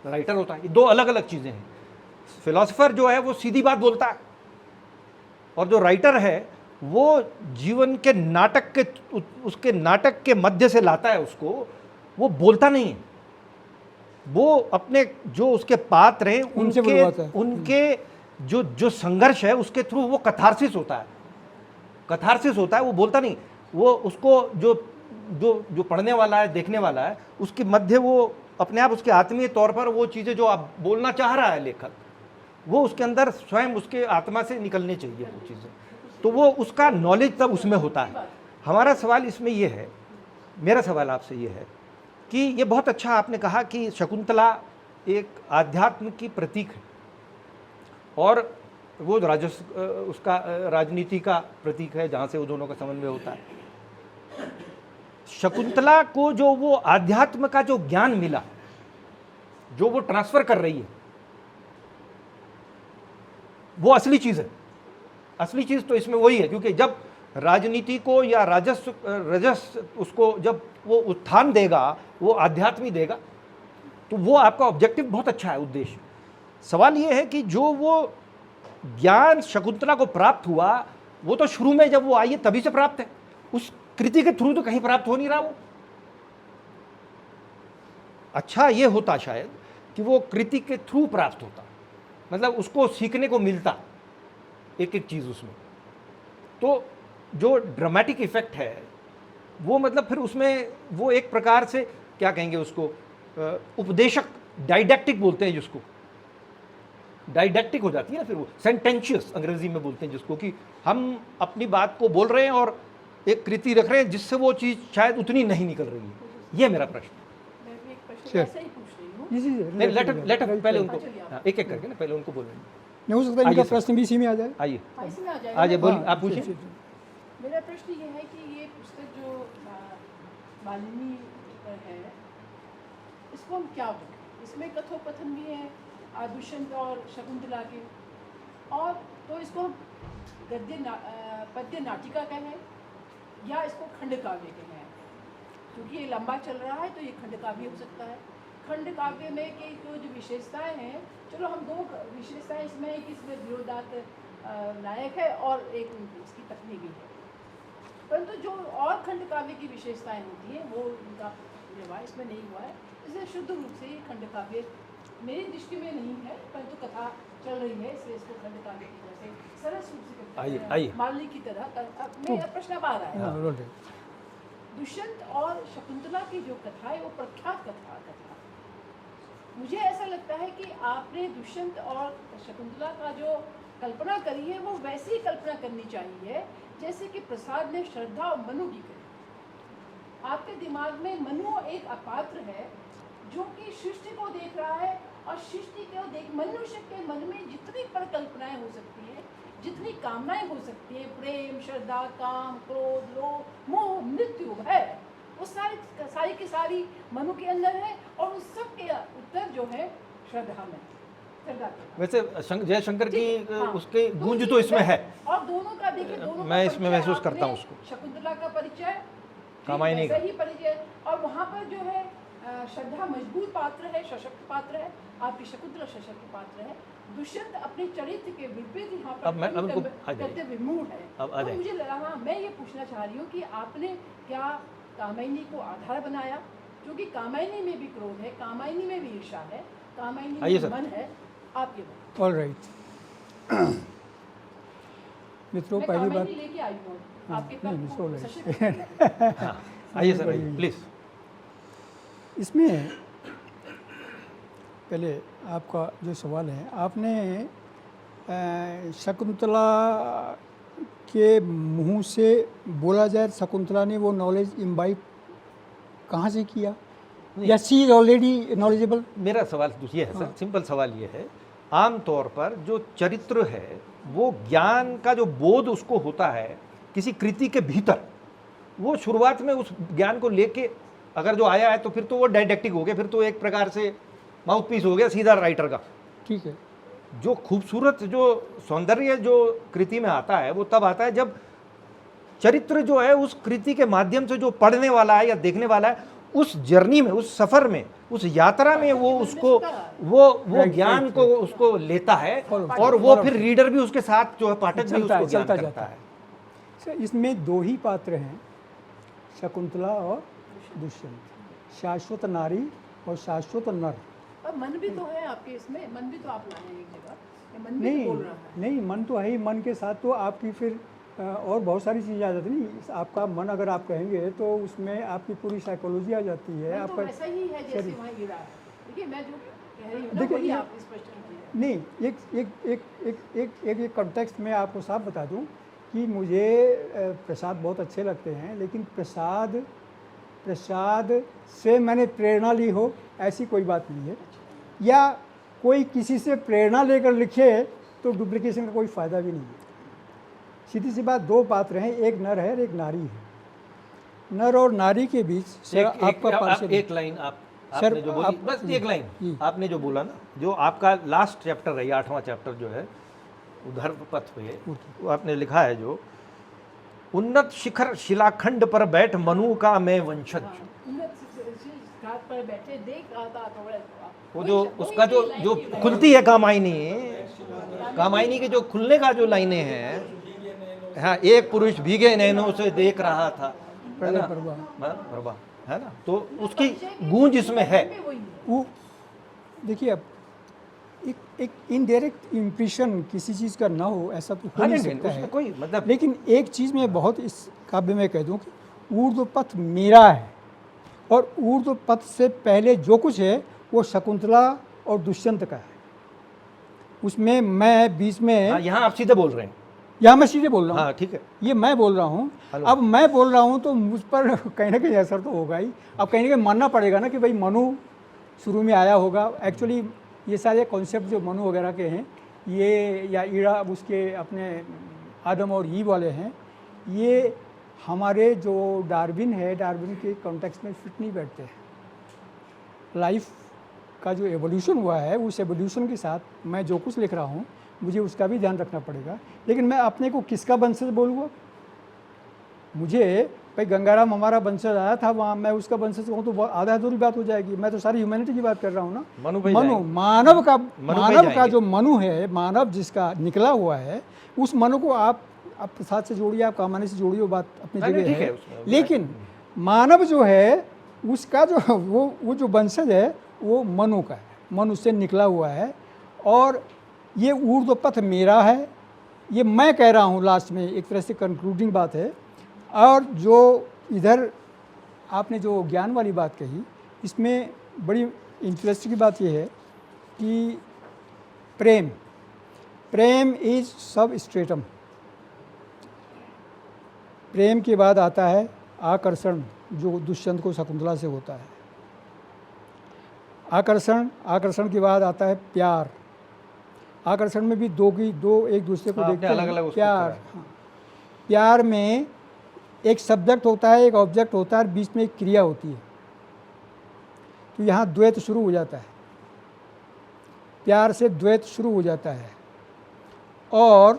राइटर होता है, ये दो अलग अलग चीज़ें हैं। फिलोसफर जो है वो सीधी बात बोलता है, और जो राइटर है वो जीवन के नाटक के, उसके नाटक के मध्य से लाता है उसको, वो बोलता नहीं है, वो अपने जो उसके पात्र हैं उनके जो संघर्ष है उसके थ्रू वो कथारसिस होता है, वो बोलता नहीं, वो उसको जो पढ़ने वाला है, देखने वाला है, उसके मध्य वो अपने आप उसके आत्मीय तौर पर वो चीज़ें जो आप बोलना चाह रहा है लेखक, वो उसके अंदर स्वयं उसके आत्मा से निकलनी चाहिए वो चीज़ें, तो वो उसका नॉलेज तब उसमें होता है। हमारा सवाल इसमें ये है, मेरा सवाल आपसे ये है कि ये बहुत अच्छा आपने कहा कि शकुंतला एक आध्यात्म की प्रतीक है और वो उसका राजनीति का प्रतीक है, जहाँ से वो दोनों का समन्वय होता है। शकुंतला को जो वो आध्यात्म का जो ज्ञान मिला, जो वो ट्रांसफर कर रही है, वो असली चीज़ है। असली चीज़ तो इसमें वही है, क्योंकि जब राजनीति को या रजस उसको जब वो उत्थान देगा, वो आध्यात्मी देगा, तो वो आपका ऑब्जेक्टिव बहुत अच्छा है, उद्देश्य। सवाल ये है कि जो वो ज्ञान शकुंतला को प्राप्त हुआ, वो तो शुरू में जब वो आई है तभी से प्राप्त है, उस कृति के थ्रू तो कहीं प्राप्त हो नहीं रहा वो। अच्छा ये होता शायद कि वो कृति के थ्रू प्राप्त होता, मतलब उसको सीखने को मिलता एक एक चीज़ उसमें, तो जो ड्रामेटिक इफेक्ट है वो मतलब फिर उसमें वो एक प्रकार से क्या कहेंगे उसको, उपदेशक, डाइडैक्टिक बोलते हैं जिसको,
डाइडेक्टिक हो जाती है ना, फिर वो सेंटेंशियस अंग्रेजी में बोलते हैं जिसको, कि हम अपनी बात को बोल रहे हैं और एक कृति रख रहे हैं जिससे वो चीज़ शायद उतनी नहीं निकल रही है। ये मेरा प्रश्न।
मैं भी एक प्रश्न
Sure.
ऐसा ही पूछ रही हूँ।
जी
नहीं, लेट पहले उनको
चलिए आप।
एक एक करके ना, पहले उनको बोलेंगे।
नहीं हो सकता है
आइए
इनका
सर।
प्रश्न भी इसी में आ जाए।
आइए
हाँ, इसमें आ जाएगा
आइए
ना।
बोलिए,
हाँ,
आप पूछिए।
ठीक, ठीक।
मेरा प्रश्न ये है कि ये पुस्तक जो मालिनी पर है, इसको हम क्या बोलें? इसमें कथोपकथन भी है दुष्यंत और शकुंतला के, और तो इसको हम पद्य नाटिका कहें या इसको खंड काव्य कहें? क्योंकि ये लंबा चल रहा है तो ये खंड काव्य हो सकता है। खंड काव्य में की जो विशेषताएं हैं, चलो हम दो विशेषताएं इसमें है कि इसमें विरोधात्मक नायक है और एक इसकी पत्नी भी है, परंतु जो और खंड काव्य की विशेषताएं होती हैं वो उनका विवाह इसमें नहीं हुआ है। इसलिए शुद्ध रूप से ये खंड काव्य मेरी दृष्टि में नहीं है, परंतु कथा चल रही है इसलिए इसको खंड काव्य की तरह से सरस रूप से
आइए, आइए।
मालिनी की तरह। अब मेरा प्रश्न अब आ रहा है,
हाँ, बोलिए।
दुष्यंत और शकुंतला की जो कथा है वो प्रख्यात कथा है। मुझे ऐसा लगता है कि आपने दुष्यंत और शकुंतला का जो कल्पना करी है वो वैसी ही कल्पना करनी चाहिए जैसे कि प्रसाद ने श्रद्धा और मनु की करी। आपके दिमाग में मनु एक अपात्र है जो कि सृष्टि को देख रहा है, और सृष्टि को देख मनुष्य के मन में जितनी परिकल्पनाएं हो सकती हैं, जितनी कामनाएं हो सकती हैं, प्रेम, श्रद्धा, काम, क्रोध, लोभ, मोह, मृत्यु है, वो सारी की सारी मनु के अंदर है, और उस सब के उत्तर जो है श्रद्धा में, श्रद्धा के।
वैसे जयशंकर की
ठीक, हाँ।
उसके गूंज तो इसमें है।
और दोनों का देखिए, दोनों
मैं
का
इसमें
परिचय
महसूस करता हूँ
आपने
उसको।
शकुंतला का परिचय,
कामायनी का।
वैसा ही परिचय, और वहाँ पर जो है श्रद्धा मजबूत पात्र है, सशक्त पात्र है, आपकी शकुंतला सशक्त पात्र है। दुष्यंत अपने चरित्र के विपरीत यहाँ पर
अब उनको आ जाइए।
करते विमूढ़ है।
अब आ
तो
जाइए।
मुझे लगा, मैं ये पूछना चाह रही हूँ कि आपने क्या कामायनी को आधार बनाया, क्योंकि कामायनी में भी क्रोध है, कामायनी में भी ईर्ष्या है, कामायनी
आइए
में
सर।
मन है। आप ये बताइए।
All right. मित्रों,
मैं
पहली बात,
कामायनी लेके आई हूँ आपके
नहीं,
तर्क
नहीं,
को
सो
सशक्त
राइट।
करने के लिए।
आइए सर, आइए प्लीज़।
इसमें पहले आपका जो सवाल है, आपने शकुंतला के मुंह से बोला जाए, शकुंतला ने वो नॉलेज इम्बाइब कहाँ से किया, या शी इज ऑलरेडी नॉलेजेबल?
मेरा सवाल ये है सर, सिंपल सवाल ये है, आम तौर पर जो चरित्र है वो ज्ञान का जो बोध उसको होता है किसी कृति के भीतर, वो शुरुआत में उस ज्ञान को लेके अगर जो आया है तो फिर तो वो डाइडेक्टिक हो गया, फिर तो एक प्रकार से माउथ पीस हो गया सीधा राइटर का।
ठीक है।
जो खूबसूरत जो सौंदर्य जो कृति में आता है वो तब आता है जब चरित्र जो है उस कृति के माध्यम से जो पढ़ने वाला है या देखने वाला है, उस जर्नी में, उस सफर में, उस यात्रा में वो उसको वो ज्ञान को उसको लेता है, और वो फिर रीडर भी उसके साथ जो है, पाठक भी उसको ज्ञान करता है।
सर, इसमें दो ही पात्र हैं, शकुंतला और दुष्यंत, शाश्वत नारी और शाश्वत नर।
और मन भी तो है आपके इसमें, मन भी तो आप लाए हैं एक जगह, ये मन भी तो बोल रहा है।
नहीं, मन तो है ही, मन के साथ तो आपकी फिर और बहुत सारी चीज़ें आ जाती नहीं। आपका मन अगर आप कहेंगे तो उसमें आपकी पूरी साइकोलॉजी आ जाती है।
मन तो
आपका
वैसा ही है जैसे वहाँ गिरा है। देखिए मैं जो कह रही हूँ ना,
देखिए,
वही
ये-
आप स्पष्ट कीजिए।
नहीं, एक कॉन्टेक्स्ट में आपको साफ बता दूं कि मुझे प्रसाद बहुत अच्छे लगते हैं, लेकिन प्रसाद से मैंने प्रेरणा ली हो ऐसी कोई बात नहीं है, या कोई किसी से प्रेरणा लेकर लिखे तो डुप्लीकेशन का कोई फ़ायदा भी नहीं है। सीधी सी बात, दो पात्र हैं, एक नर है और एक नारी है। नर और नारी के बीच सर आपका पार्शल,
एक लाइन
सर,
आपने जो बोली,
आप-
बस एक लाइन
जी।
आपने जो बोला ना, जो आपका लास्ट चैप्टर है, 8वां चैप्टर जो है उधर पथ पे, वो आपने लिखा है जो उन्नत शिखर शिलाखंड पर बैठ मनु का मैं वंशज।
हाँ, उन्नत घाट पर बैठे देख रहा था थोड़ा,
वो जो उसका जो खुलती है कामायनी के जो खुलने का जो लाइनें हैं, हाँ, एक पुरुष भीगे नैनों से देख रहा था, है ना, प्रभा, है ना, तो उसकी गूंज इसमें है।
वो देखिए, अब एक इनडायरेक्ट इम्प्रेशन किसी चीज़ का ना हो ऐसा तो हो
हाँ,
नहीं
नहीं,
सकता
उसमें
है।
कोई मतलब
लेकिन एक चीज़ मैं बहुत इस काव्य में कह दूं कि ऊर्ध्व पथ मेरा है, और ऊर्ध्व पथ से पहले जो कुछ है वो शकुंतला और दुष्यंत का है। उसमें मैं बीच में,
हाँ, यहाँ आप सीधे बोल रहे हैं।
यहाँ मैं सीधे बोल रहा हूँ,
हाँ ठीक है।
ये मैं बोल रहा हूँ।
हेलो।
अब मैं बोल रहा हूँ तो मुझ पर कहीं ना कहीं असर तो होगा ही। अब कहीं ना कहीं मानना पड़ेगा ना कि भाई मनु शुरू में आया होगा। एक्चुअली ये सारे कॉन्सेप्ट जो मनु वगैरह के हैं, ये या ईड़ा उसके अपने आदम और ईव वाले हैं, ये हमारे जो डार्विन है, डार्विन के कॉन्टेक्स्ट में फिट नहीं बैठते हैं। लाइफ का जो एवोल्यूशन हुआ है, उस एवोल्यूशन के साथ मैं जो कुछ लिख रहा हूँ मुझे उसका भी ध्यान रखना पड़ेगा। लेकिन मैं अपने को किसका वंशज बोलूँगा? मुझे भाई गंगाराम हमारा वंशज आया था, वहाँ मैं उसका वंशज कहूँ तो आधा अधूरी बात हो जाएगी। मैं तो सारी ह्यूमैनिटी की बात कर रहा हूँ ना। मनु मानव का जो मनु है, मानव जिसका निकला हुआ है, उस मनु को आप प्रसाद से जोड़िए, आप कामानी से जोड़िए, वो बात अपनी जगह है। लेकिन मानव जो है उसका जो वो जो वंशज है वो मनु का है, मनु से निकला हुआ है। और ये ऊर्ध्वपथ मेरा है, ये मैं कह रहा हूँ लास्ट में, एक तरह से कंक्लूडिंग बात है। और जो इधर आपने जो ज्ञान वाली बात कही, इसमें बड़ी इंटरेस्टिंग बात ये है कि प्रेम इज सब स्ट्रेटम। प्रेम के बाद आता है आकर्षण, जो दुष्यंत को शकुंतला से होता है। आकर्षण के बाद आता है प्यार। आकर्षण में भी दो एक दूसरे को देखते हैं, प्यार। हाँ, प्यार में एक सब्जेक्ट होता है, एक ऑब्जेक्ट होता है, बीच में एक क्रिया होती है। तो यहाँ द्वैत शुरू हो जाता है, प्यार से द्वैत शुरू हो जाता है। और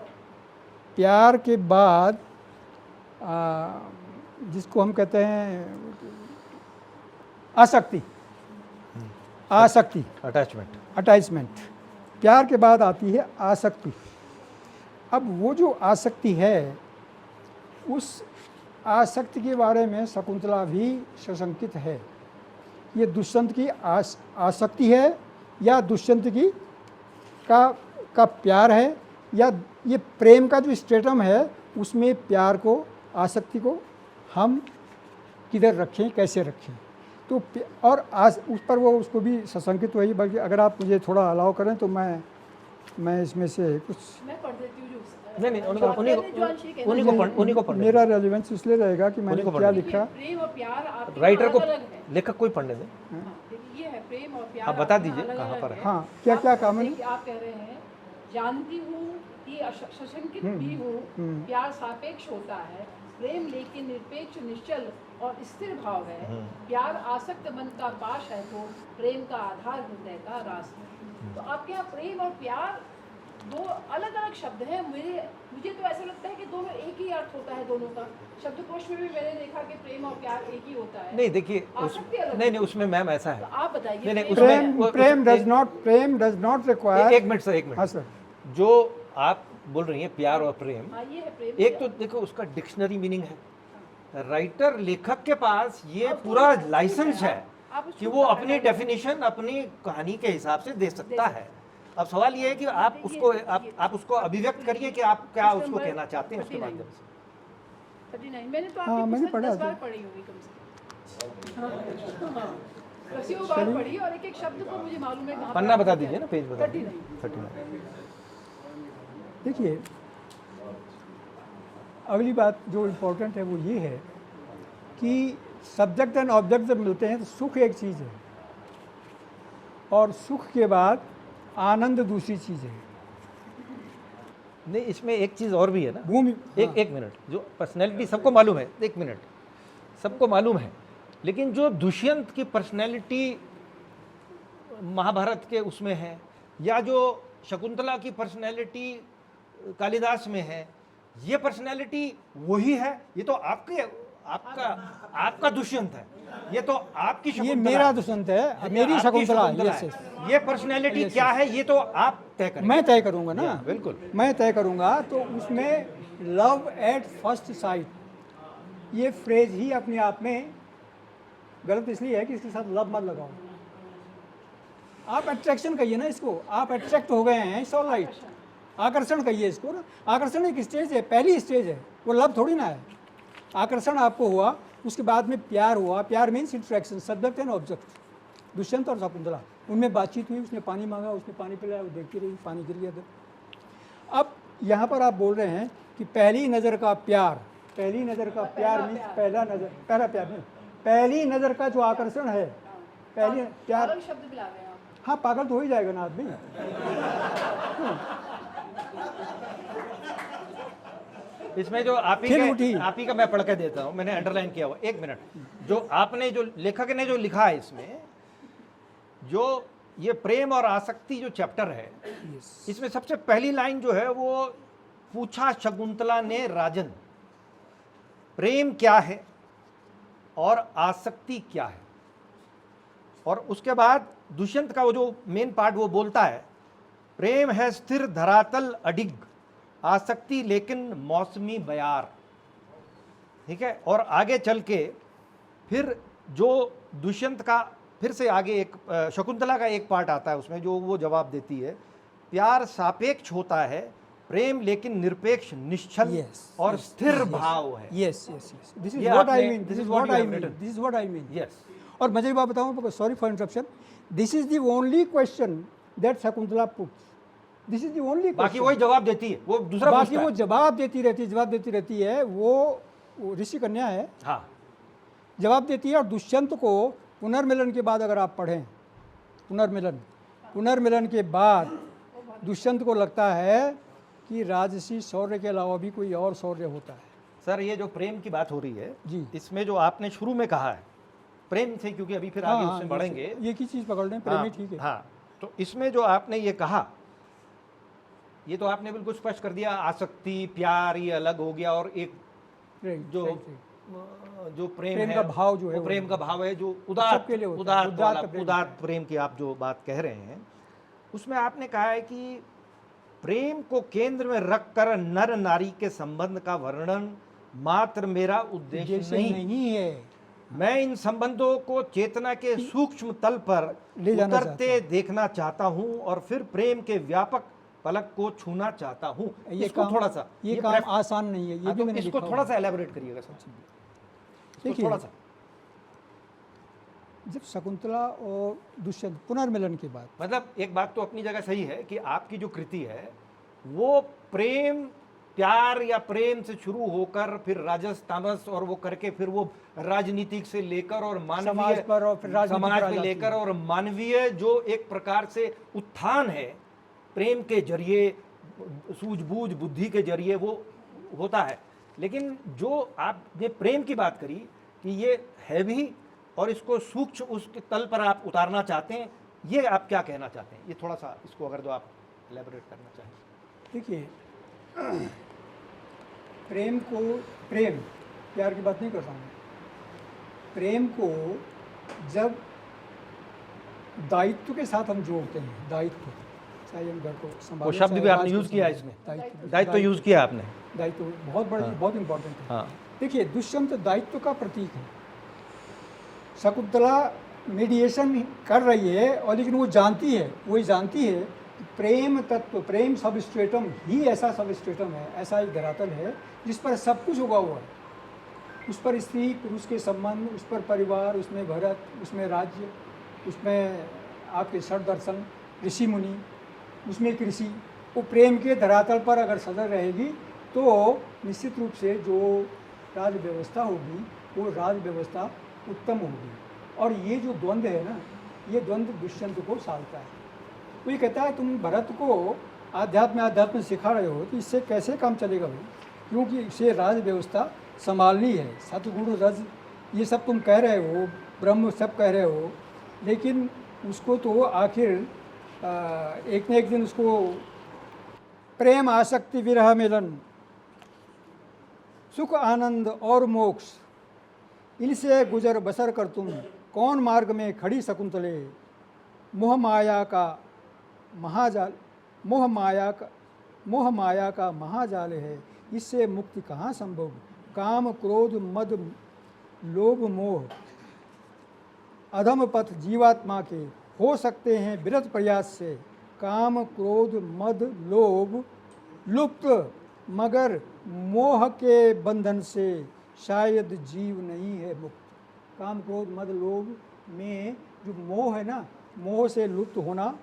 प्यार के बाद जिसको हम कहते हैं आसक्ति, अटैचमेंट। प्यार के बाद आती है आसक्ति। अब वो जो आसक्ति है, उस आसक्ति के बारे में शकुंतला भी सशंकित है। ये दुष्यंत की आसक्ति है या दुष्यंत की का प्यार है, या ये प्रेम का जो स्ट्रेटम है उसमें प्यार को, आसक्ति को हम किधर रखें, कैसे रखें। तो और उस पर वो उसको भी सशंकित हुई। बल्कि अगर आप मुझे थोड़ा अलाउ करें तो मैं इसमें से कुछ
मैं पढ़ देती हूँ
उन्हीं को पढ़ने।
मेरा रेलिवेंस इसलिए रहेगा कि मैंने क्या लिखा।
प्रेम और प्यार आपके
राइटर को,
अलग है।
लेखक कोई पढ़ने दें।
ये है प्रेम और प्यार।
आप बता
आपके
दीजिए
अलग
कहाँ
अलग
पर
है।
है।
हाँ, क्या कहा मैंने?
देखिए, आप कह रहे हैं जानती हूँ कि सशंकित भी हूँ, प्यार सापेक्ष होता है, प्रेम लेकिन निरपेक्ष, निश्चल और स्थिर भाव है। प्यार आसक्त मन का पाश है तो प्रेम का आधार हृदय का रास है। तो आपके यहाँ प्रेम और प्यार दो अलग अलग शब्द हैं। मुझे तो ऐसा लगता है कि दोनों एक ही अर्थ होता है दोनों का। शब्दकोश में भी मैंने देखा कि प्रेम और प्यार एक ही होता है।
नहीं देखिए, नहीं उसमें मैम ऐसा है।
तो आप बताइए।
नहीं
प्रेम डज नॉट रिक्वायर।
एक मिनट सर।
हाँ सर।
जो आप बोल रही हैं प्यार और प्रेम,
हाँ, ये है प्रेम।
एक तो देखो उसका डिक्शनरी मीनिंग है। राइटर, लेखक के पास ये पूरा लाइसेंस है कि वो अपनी डेफिनेशन अपनी कहानी के हिसाब से दे सकता है। अब सवाल ये है कि आप उसको अभिव्यक्त करिए कि आप क्या उसको कहना चाहते हैं उसके माध्यम से।
39 मैंने तो
हाँ, मैंने पढ़ा
10 बार पढ़ी होगी कम से कम। रसियों बार पढ़ी और एक एक शब्द को मुझे मालूम है कहाँ।
पन्ना बता दीजिए ना, पेज बता
39।
देखिए, अगली बात जो इम्पोर्टेंट है वो ये है कि सब्जेक्ट एंड ऑब्जेक्ट जब मिलते हैं तो सुख एक चीज़ है और सुख के बाद आनंद दूसरी चीज़ है।
नहीं, इसमें एक चीज़ और भी है ना।
भूमि
एक मिनट, जो पर्सनैलिटी सबको मालूम है, एक मिनट, सबको मालूम है, लेकिन जो दुष्यंत की पर्सनैलिटी महाभारत के उसमें है, या जो शकुंतला की पर्सनैलिटी कालिदास में है, ये पर्सनैलिटी वही है। ये तो आपका दुष्यंत है, ये तो आपकी
ये
शकुंतला
मेरा
है।
दुष्यंत है,
ये
मेरी
आपकी
शकुंतला
है। ये पर्सनैलिटी क्या है ये तो आप तय करें।
मैं तय करूंगा ना।
बिल्कुल
मैं तय करूंगा। तो उसमें लव एट फर्स्ट साइट, ये फ्रेज ही अपने आप में गलत इसलिए है कि इसके साथ लव मत लगाओ। आप अट्रैक्शन कहिए ना इसको, आप अट्रैक्ट हो गए हैं, इट्स ऑल राइट। आकर्षण कहिए इसको ना। आकर्षण एक स्टेज है, पहली स्टेज है, वो लव थोड़ी ना है। आकर्षण आपको हुआ, उसके बाद में प्यार हुआ। प्यार means interaction, subject and object. Dushyant और शकुंतला, उनमें बातचीत हुई, उसने पानी मांगा, उसने पानी पिलाया, वो देखती रही, पानी गिर गया था। अब यहाँ पर आप बोल रहे हैं कि पहली नज़र का प्यार, पहली नज़र का प्यार मीन्स पहला प्यार नहीं, पहली नज़र का जो आकर्षण है, पहली प्यार।
पागल शब्द मिला रहे हैं आप।
हाँ, पागल तो हो ही जाएगा ना आदमी।
इसमें जो आप
फिर उठी।
ही का मैं पढ़ के देता हूँ, मैंने अंडरलाइन किया हुआ, एक मिनट। जो आपने जो लेखक ने जो लिखा है इसमें, जो ये प्रेम और आसक्ति जो चैप्टर है, इसमें सबसे पहली लाइन जो है वो पूछा शकुंतला ने राजन, प्रेम क्या है और आसक्ति क्या है। और उसके बाद दुष्यंत का वो जो मेन पार्ट वो बोलता है, प्रेम है स्थिर धरातल अडिग, आसक्ति लेकिन मौसमी बयार। ठीक है। और आगे चल के फिर जो दुष्यंत का फिर से आगे एक शकुंतला का एक पार्ट आता है उसमें, जो वो जवाब देती है, प्यार सापेक्ष होता है, प्रेम लेकिन निरपेक्ष निश्चल और स्थिर भाव है।
Yes, this is what I mean, this is what I mean.
Yes.
और मैं एक बात बताऊं, sorry for interruption, this is the only question that Shakuntala puts, this is the only.
बाकी वही जवाब देती है, वो दूसरा
बाकी वो जवाब देती रहती है, वो ऋषि कन्या है।
हाँ,
जवाब देती है। और दुष्यंत को पुनर्मिलन के बाद अगर आप पढ़ें, पुनर्मिलन के बाद दुष्यंत को लगता है कि राजसी शौर्य के अलावा भी कोई और शौर्य होता है।
सर ये जो प्रेम की बात हो रही है
जी,
इसमें जो आपने शुरू में कहा है प्रेम से, क्योंकि अभी फिर आगे उससे बढ़ेंगे,
एक ही चीज़ पकड़ लें, प्रेम ही ठीक है।
हाँ, तो इसमें जो आपने ये कहा, ये तो आपने बिल्कुल स्पष्ट कर दिया, आसक्ति प्यार ये अलग हो गया, और एक जो प्रेम
का भाव जो है,
वो प्रेम का भाव है जो उदात प्रेम की आप जो बात कह रहे हैं, उसमें आपने कहा है कि प्रेम को केंद्र में रखकर नर नारी के संबंध का वर्णन मात्र मेरा उद्देश्य नहीं है। मैं इन संबंधों को चेतना के सूक्ष्म तल पर उतरते देखना चाहता हूं और फिर प्रेम के व्यापक पलक को छूना चाहता हूं। इसको थोड़ा सा,
ये काम आसान नहीं है, ये भी मैंने
इसको थोड़ा सा एलैबोरेट करिएगा सर। देखिए, थोड़ा सा,
जब शकुंतला और दुष्यंत पुनर्मिलन के बाद,
मतलब एक बात तो अपनी जगह सही है कि आपकी जो कृति है वो प्रेम प्यार या प्रेम से शुरू होकर फिर राजस तामस और वो करके फिर वो राजनीतिक से लेकर और मानवीय
समाज पर और फिर
समाज पे लेकर और मानवीय जो एक प्रकार से उत्थान है प्रेम के जरिए, सूझबूझ बुद्धि के जरिए वो होता है। लेकिन जो आपने प्रेम की बात करी कि ये है भी और इसको सूक्ष्म उसके तल पर आप उतारना चाहते हैं, ये आप क्या कहना चाहते हैं? ये थोड़ा सा इसको अगर जो आप एलैबोरेट करना चाहें।
देखिए, प्रेम प्यार की बात नहीं कर रहा हूँ। प्रेम को जब दायित्व के साथ हम जोड़ते हैं, दायित्व, चाहे हम घर को संभालें,
वो शब्द भी आपने यूज किया इसमें, दायित्व यूज किया आपने।
दायित्व बहुत बड़ा, बहुत इंपॉर्टेंट है।
हाँ।
देखिए, दुष्यंत दायित्व का प्रतीक है। शकुंतला मीडिएशन कर रही है और लेकिन वो जानती है कि प्रेम तत्व, प्रेम सबस्ट्रेटम ही ऐसा सबस्ट्रेटम है, ऐसा एक धरातल है जिस पर सब कुछ उगा हुआ है। उस पर स्त्री पुरुष के संबंध, उस पर परिवार, उसमें भरत, उसमें राज्य, उसमें आपके षड दर्शन, ऋषि मुनि, उसमें कृषि, वो प्रेम के धरातल पर अगर सदर रहेगी तो निश्चित रूप से जो राज व्यवस्था होगी वो राज व्यवस्था उत्तम होगी। और ये जो द्वंद्व है ना, ये द्वंद्व दुष्यंत को सालता है। वो ये कहता है तुम भरत को आध्यात्म सिखा रहे हो तो इससे कैसे काम चलेगा भाई, क्योंकि इसे राज व्यवस्था संभालनी है, सतगुण रज ये सब तुम कह रहे हो, ब्रह्म सब कह रहे हो, लेकिन उसको तो आखिर एक न एक दिन उसको प्रेम आसक्ति विरह मिलन सुख आनंद और मोक्ष इनसे गुजर बसर कर तुम कौन मार्ग में खड़ी शकुंतले, मोह माया का महाजाल है, इससे मुक्ति कहाँ संभव। काम क्रोध मद लोभ मोह अधम पथ जीवात्मा के हो सकते हैं विरत प्रयास से। काम क्रोध मद लोभ लुप्त, मगर मोह के बंधन से शायद जीव नहीं है मुक्त। काम क्रोध मद लोभ में जो मोह है ना, मोह से लुप्त होना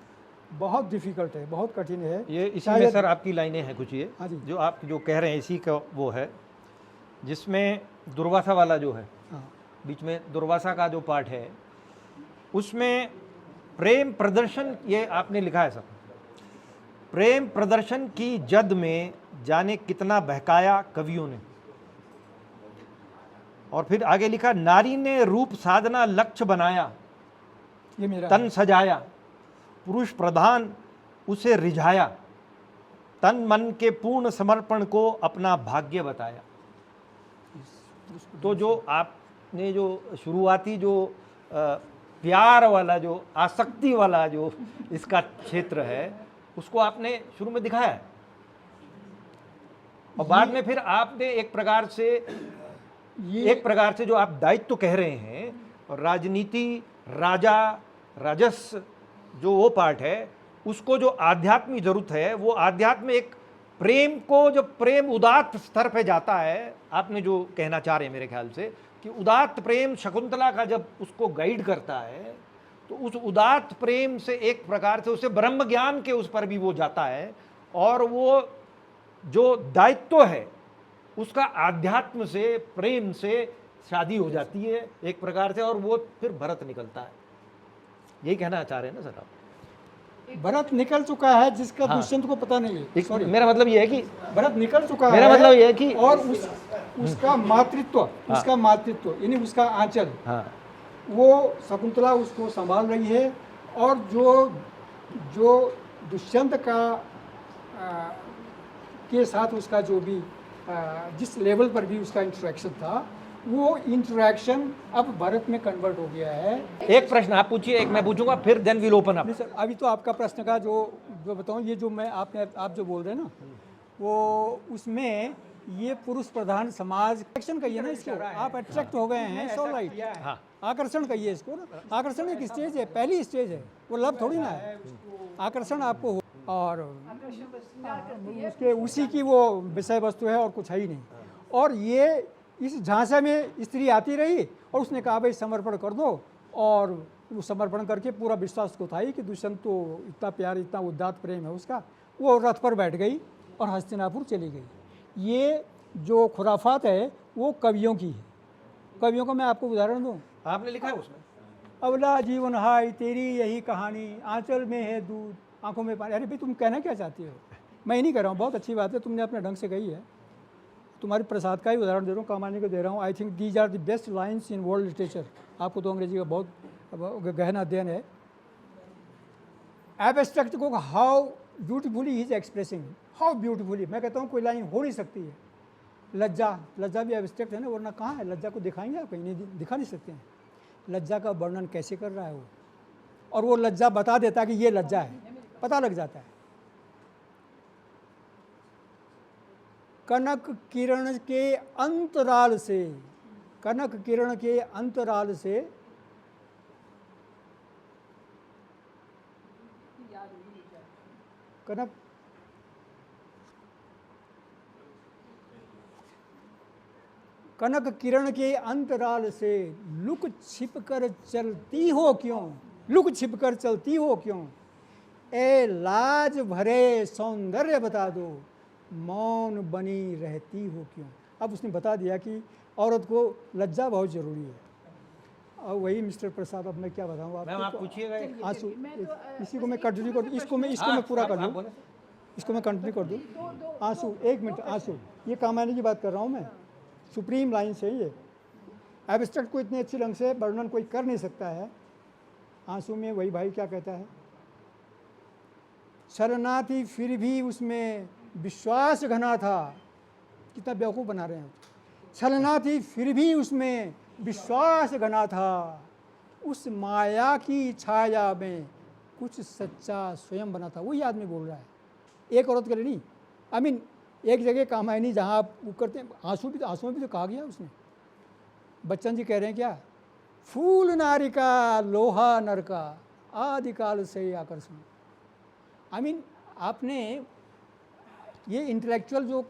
बहुत डिफ़िकल्ट है, बहुत कठिन है।
ये इसी में सर आपकी लाइनें हैं कुछ ये
हाँ जी।
जो आप जो कह रहे हैं इसी का वो है, जिसमें दुर्वासा वाला जो है,
हाँ
बीच में दुर्वासा का जो पाठ है उसमें प्रेम प्रदर्शन, ये आपने लिखा है सर, प्रेम प्रदर्शन की जद में जाने कितना बहकाया कवियों ने। और फिर आगे लिखा, नारी ने रूप साधना लक्ष्य बनाया,
ये मेरा
तन सजाया, पुरुष प्रधान उसे रिझाया, तन मन के पूर्ण समर्पण को अपना भाग्य बताया। तो जो आपने जो शुरुआती जो प्यार वाला जो आसक्ति वाला जो इसका क्षेत्र है उसको आपने शुरू में दिखाया है, और बाद में फिर आपने एक प्रकार से जो आप दायित्व कह रहे हैं, राजनीति, राजा, राजस्व जो वो पार्ट है उसको जो आध्यात्मिक जरूरत है, वो आध्यात्म एक प्रेम को, जब प्रेम उदात्त स्तर पे जाता है, आपने जो कहना चाह रहे हैं मेरे ख्याल से कि उदात्त प्रेम शकुंतला का जब उसको गाइड करता है तो उस उदात्त प्रेम से एक प्रकार से उसे ब्रह्म ज्ञान के उस पर भी वो जाता है, और वो जो दायित्व है उसका आध्यात्म से, प्रेम से शादी हो जाती है एक प्रकार से, और वो फिर भरत निकलता है। यही कहना चाह रहे हैं ना सर आप?
भरत निकल चुका है जिसका
हाँ।
दुष्यंत को पता नहीं है। सॉरी,
मेरा मतलब ये है कि
भरत निकल चुका है,
मेरा मतलब ये है कि
और उसका मातृत्व, उसका मातृत्व यानी उसका आंचल,
हाँ,
वो शकुंतला उसको संभाल रही है। और जो दुष्यंत के साथ उसका जो भी जिस लेवल पर भी उसका इंटरेक्शन था, वो इंटरेक्शन अब भरत में कन्वर्ट हो गया है।
एक प्रश्न आप पूछिए, एक मैं पूछूंगा, फिर देन विल ओपन अप।
नहीं सर, अभी तो आपका प्रश्न का जो बताऊं, ये जो मैं आप जो बोल रहे हैं ना, वो उसमें ये पुरुष प्रधान समाज एक्शन कहिए ना इसको, आप अट्रैक्ट हो गए हैं, सो राइट,
हाँ,
आकर्षण कहिए इसको ना। आकर्षण एक स्टेज है, पहली स्टेज है, वो लव थोड़ी ना है। आकर्षण आपको हो, और उसके उसी की वो विषय वस्तु है और कुछ है ही नहीं। और ये इस झांसे में स्त्री आती रही और उसने कहा भाई समर्पण कर दो, और वो समर्पण करके पूरा विश्वास को था ही कि दुष्यंत तो इतना प्यार, इतना उदात्त प्रेम है उसका, वो रथ पर बैठ गई और हस्तिनापुर चली गई। ये जो खुराफात है वो कवियों की है। कवियों का मैं आपको उदाहरण दूँ,
आपने लिखा है उसमें,
अवला जीवन हाय तेरी यही कहानी, आंचल में है दूध आंखों में पानी। अरे भाई तुम कहना क्या चाहती हो? मैं ही नहीं कह रहा हूँ, बहुत अच्छी बात है, तुमने अपने ढंग से कही है। तुम्हारी प्रसाद का ही उदाहरण दे रहा हूँ, कमानी को दे रहा हूँ। I think these are the best lines in world literature. आपको तो अंग्रेजी का बहुत गहन अध्ययन है। एब्स्ट्रैक्ट को how beautifully he is expressing, how beautifully. मैं कहता हूँ कोई लाइन हो नहीं सकती है। लज्जा भी एब्स्ट्रैक्ट है ना, वरना कहाँ है? लज्जा को दिखाएंगे आप? कहीं नहीं दिखा नहीं सकते हैं। लज्जा का वर्णन कैसे कर रहा है वो, और वो लज्जा बता देता है कि ये लज्जा है, पता लग जाता है। कनक किरण के अंतराल से, कनक किरण के अंतराल से कनक कनक किरण के अंतराल से लुक छिप कर चलती हो क्यों, लुक छिप कर चलती हो क्यों, ए लाज भरे सौंदर्य बता दो, मौन बनी रहती हो क्यों। अब उसने बता दिया कि औरत को लज्जा बहुत ज़रूरी है। और वही मिस्टर प्रसाद, अब मैं क्या बताऊँ
मैम आप पूछिएगा।
आंसू, इसी को मैं कंटिन्यू कर दूँ, इसको मैं पूरा कर दूँ, इसको मैं कंटिन्यू कर दूँ। आंसू, एक मिनट, आंसू, ये कामायनी की बात कर रहा हूँ मैं, सुप्रीम लाइन से। ये एब्स्ट्रैक्ट को इतने अच्छे ढंग से वर्णन कोई कर नहीं सकता है। आंसू में वही भाई क्या कहता है, छलना थी फिर भी उसमें विश्वास घना था। कितना बेवकूफ़ बना रहे हैं। छलना थी फिर भी उसमें विश्वास घना था, उस माया की छाया में कुछ सच्चा स्वयं बना था। वही आदमी बोल रहा है, एक औरत के लिए नहीं। आई मीन एक जगह कामायनी जहाँ आप वो करते हैं, आंसू में भी तो कहा गया उसने। बच्चन जी कह रहे हैं क्या, फूल नारी का लोहा नर का, आदिकाल से आकर्षण। आई मीन आपने ये इंटेलेक्चुअल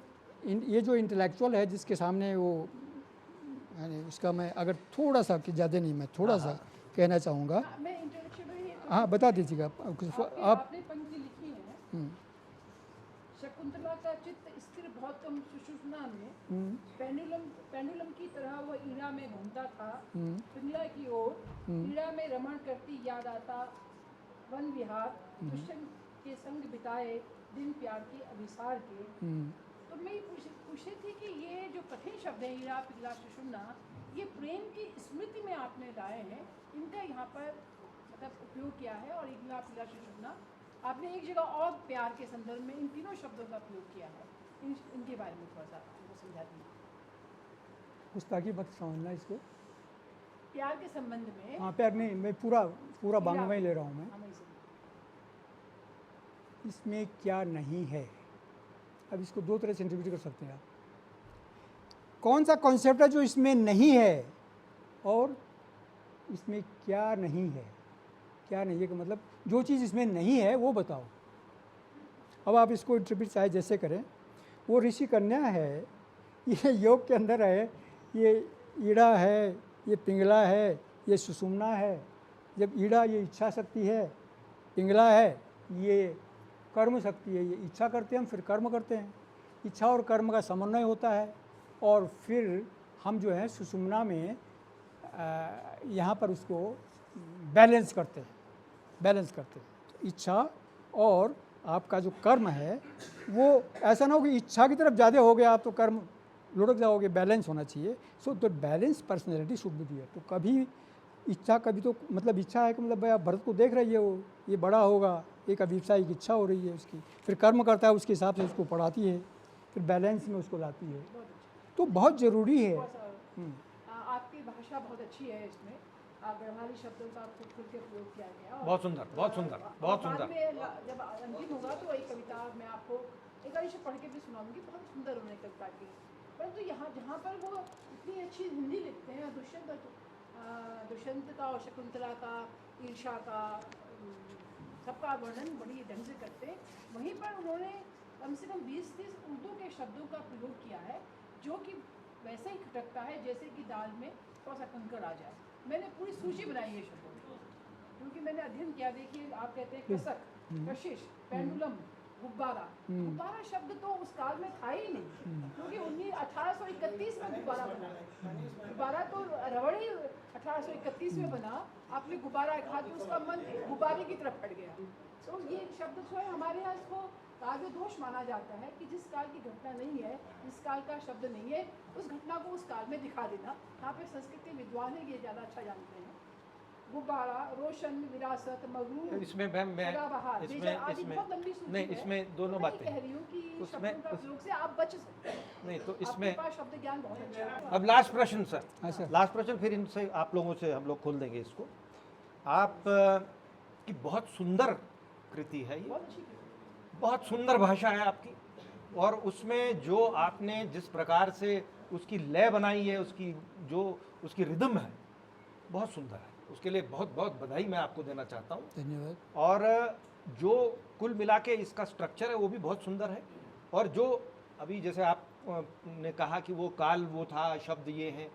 ये जो इंटेलेक्चुअल है जिसके सामने वो, यानी उसका मैं अगर थोड़ा सा कि ज़्यादा नहीं, मैं थोड़ा सा कहना चाहूँगा।
मैं
हाँ बता दीजिएगा कुछ आप।
आपने पंक्ति लिखी है,
हम्म,
शकुंतला का चित्त स्थिर बहुत कम सुषुम्ना में,
हम्म,
पेंडुलम की तरह वह ईड़ा में घूमता था
हम्म,
पिंगला की ओर। ईड़ा में रमण करती याद आता वन विहार, दुष्यंत के संग बिताए दिन प्यार के अभिसार के।
हम्म।
तो मैं ये पूछी थी कि ये जो कठिन शब्द है ईड़ा पिघला सुषुम्ना, ये प्रेम की स्मृति में आपने लाए हैं, इनका यहाँ पर मतलब उपयोग किया है। और ईड़ा पिघला सुषुम्ना आपने एक जगह और प्यार के संदर्भ में इन तीनों शब्दों का प्रयोग किया है। इनके बारे में थोड़ा सा हमको समझा दीजिए।
कुछ ताकि मत समझना इसको।
प्यार के संबंध में
हाँ प्यार नहीं, मैं पूरा बांग्ला में ही ले रहा हूँ मैं।
हाँ, मैं इसे-
इसमें क्या नहीं है, अब इसको दो तरह से इंटरप्रेट कर सकते हैं आप। कौन सा कॉन्सेप्ट है जो इसमें नहीं है, और इसमें क्या नहीं है। क्या नहीं है का मतलब जो चीज़ इसमें नहीं है वो बताओ। अब आप इसको इंटरप्रेट चाहे जैसे करें। वो ऋषि कन्या है, ये योग के अंदर है, ये ईड़ा है, ये पिंगला है, ये सुषुम्ना है। जब ईड़ा ये इच्छा शक्ति है, पिंगला है ये कर्म शक्ति है, ये इच्छा करते हैं हम, फिर कर्म करते हैं। इच्छा और कर्म का समन्वय होता है, और फिर हम जो है सुषुम्ना में यहाँ पर उसको बैलेंस करते हैं। तो इच्छा और आपका जो कर्म है वो ऐसा ना हो कि इच्छा की तरफ ज़्यादा हो गया आप तो कर्म लुढ़क जाओगे, बैलेंस होना चाहिए। So the balance personality should be there. तो कभी इच्छा, कभी तो मतलब इच्छा है कि मतलब भाई आप भरत को देख रही है, वो ये बड़ा होगा, एक अभिप्सा की इच्छा हो रही है उसकी, फिर कर्म करता है उसके हिसाब से उसको पढ़ाती है, फिर बैलेंस में उसको लाती है।
बहुत अच्छा।
तो बहुत ज़रूरी है।
थोड़ा सा, आपकी भाषा बहुत अच्छी है, इसमें व्यवहारिक शब्दों का खुल के प्रयोग किया गया। और
बहुत सुंदर, बहुत सुंदर, बहुत
बाद
सुंदर।
में जब अंतिम होगा तो एक कविता मैं आपको एक बार इसे पढ़ के भी सुनाऊंगी, बहुत सुंदर उन्होंने कविता की। परंतु यहाँ जहाँ पर वो इतनी अच्छी हिंदी लिखते हैं, दुष्यंत का और शकुंतला का, ईर्षा का, सबका वर्णन बड़ी ढंग से करते हैं, वहीं पर उन्होंने कम से कम 20-30 उर्दू के शब्दों का प्रयोग किया है, जो कि वैसे ही खटकता है जैसे कि दाल में थोड़ा सा कंकड़ आ जाए। मैंने पूरी सूची बनाई है शब्दों की, क्योंकि मैंने अध्ययन किया। देखिए, आप कहते हैं कसक, कशिश, पेंडुलम, गुब्बारा। गुब्बारा शब्द तो उस काल में था ही नहीं, क्योंकि 1831 में गुब्बारा बना। गुब्बारा तो रबड़ ही 1831 में बना। आपने गुब्बारा कहा तो उसका मन गुब्बारे की तरफ हट गया। तो ये शब्द जो है हमारे यहाँ इसको काव्य दोष माना जाता है कि जिस काल की घटना नहीं है, जिस काल का शब्द नहीं है, उस घटना को उस काल में दिखा देना। यहाँ पे संस्कृत के विद्वान है, ये ज़्यादा अच्छा जानते हैं। गुब्बारा, रोशन, विरासत, मगरूर,
इसमें मैम मैं
सदाबहार,
इसमें
बेशक आदि
इसमें
बहुत लंबी सूची
नहीं,
है।
इसमें दोनों
मैं ये
बातें
कह रही हूँ कि
उसमें
शब्दों का प्रयोग से आप बच सकते हैं।
नहीं, तो
आपके
इसमें
पास शब्द ज्ञान बहुत अच्छा है।
अब लास्ट प्रश्न सर,
हाँ सर।
लास्ट प्रश्न, फिर इनसे आप लोगों से हम लोग खोल देंगे इसको। आप की बहुत सुंदर कृति है ये,
बहुत अच्छी कृति।
बहुत सुंदर भाषा है आपकी, और उसमें जो आपने जिस प्रकार से उसकी लय बनाई है, उसकी जो उसकी रिदम है, बहुत सुंदर है। उसके लिए बहुत बहुत बधाई मैं आपको देना चाहता हूँ।
धन्यवाद।
और जो कुल मिला के इसका स्ट्रक्चर है वो भी बहुत सुंदर है। और जो अभी जैसे आप ने कहा कि वो काल वो था, शब्द ये हैं,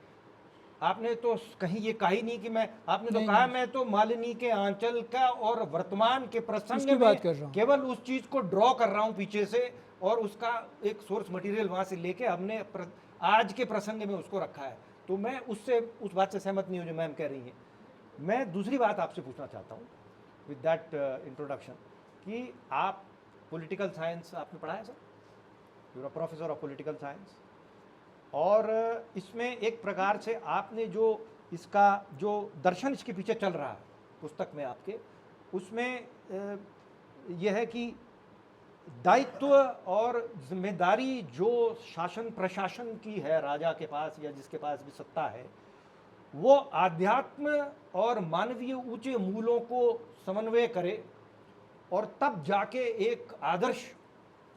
आपने तो कहीं ये कहा ही नहीं कि मैं, आपने तो
नहीं,
कहा
नहीं।
मैं तो मालिनी के आंचल का और वर्तमान के प्रसंग
उसकी
में
बात कर रहा हूँ।
केवल उस चीज को ड्रॉ कर रहा हूँ पीछे से, और उसका एक सोर्स मटेरियल वहां से लेके हमने आज के प्रसंग में उसको रखा है। तो मैं उससे उस बात से सहमत नहीं हूँ जो मैम कह रही हैं। मैं दूसरी बात आपसे पूछना चाहता हूँ विद दैट इंट्रोडक्शन, कि आप पॉलिटिकल साइंस आपने पढ़ा है sir, you are professor of political science, और इसमें एक प्रकार से आपने जो इसका जो दर्शन इसके पीछे चल रहा है पुस्तक में आपके, उसमें यह है कि दायित्व और जिम्मेदारी जो शासन प्रशासन की है राजा के पास या जिसके पास भी सत्ता है, वो आध्यात्म और मानवीय ऊंचे मूलों को समन्वय करे, और तब जाके एक आदर्श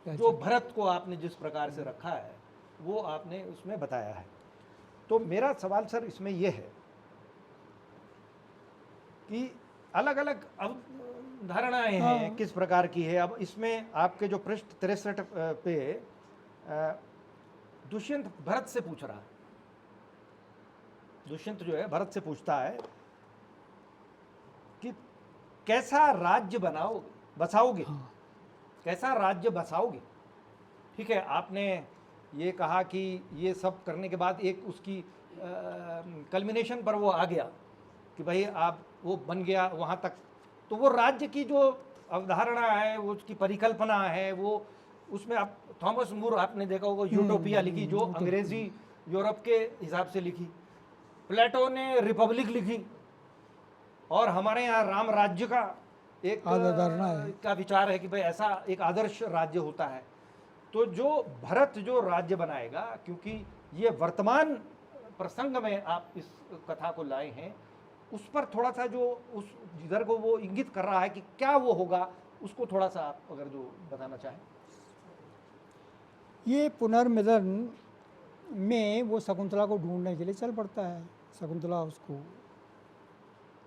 जो भरत को आपने जिस प्रकार से रखा है वो आपने उसमें बताया है। तो मेरा सवाल सर इसमें यह है कि अलग अलग अवधारणाएं हैं,
हाँ।
किस प्रकार की है। अब इसमें आपके जो पृष्ठ 63 पे दुष्यंत भरत से पूछ रहा है, दुष्यंत जो है भरत से पूछता है कि कैसा राज्य बसाओगे,
हाँ।
कैसा राज्य बसाओगे। ठीक है, आपने ये कहा कि ये सब करने के बाद एक उसकी कल्मिनेशन पर वो आ गया कि भाई आप वो बन गया वहाँ तक, तो वो राज्य की जो अवधारणा है, वो उसकी परिकल्पना है, वो उसमें आप थॉमस मूर आपने देखा होगा यूटोपिया लिखी, जो अंग्रेजी यूरोप के हिसाब से लिखी। प्लेटो ने रिपब्लिक लिखी, और हमारे यहाँ राम राज्य का एक
अवधारणा है।
का विचार है कि भाई ऐसा एक आदर्श राज्य होता है। तो जो भरत जो राज्य बनाएगा, क्योंकि ये वर्तमान प्रसंग में आप इस कथा को लाए हैं, उस पर थोड़ा सा जो उस जिधर को वो इंगित कर रहा है कि क्या वो होगा, उसको थोड़ा सा आप अगर जो बताना चाहें।
ये पुनर्मिलन में वो शकुंतला को ढूंढने के लिए चल पड़ता है। शकुंतला उसको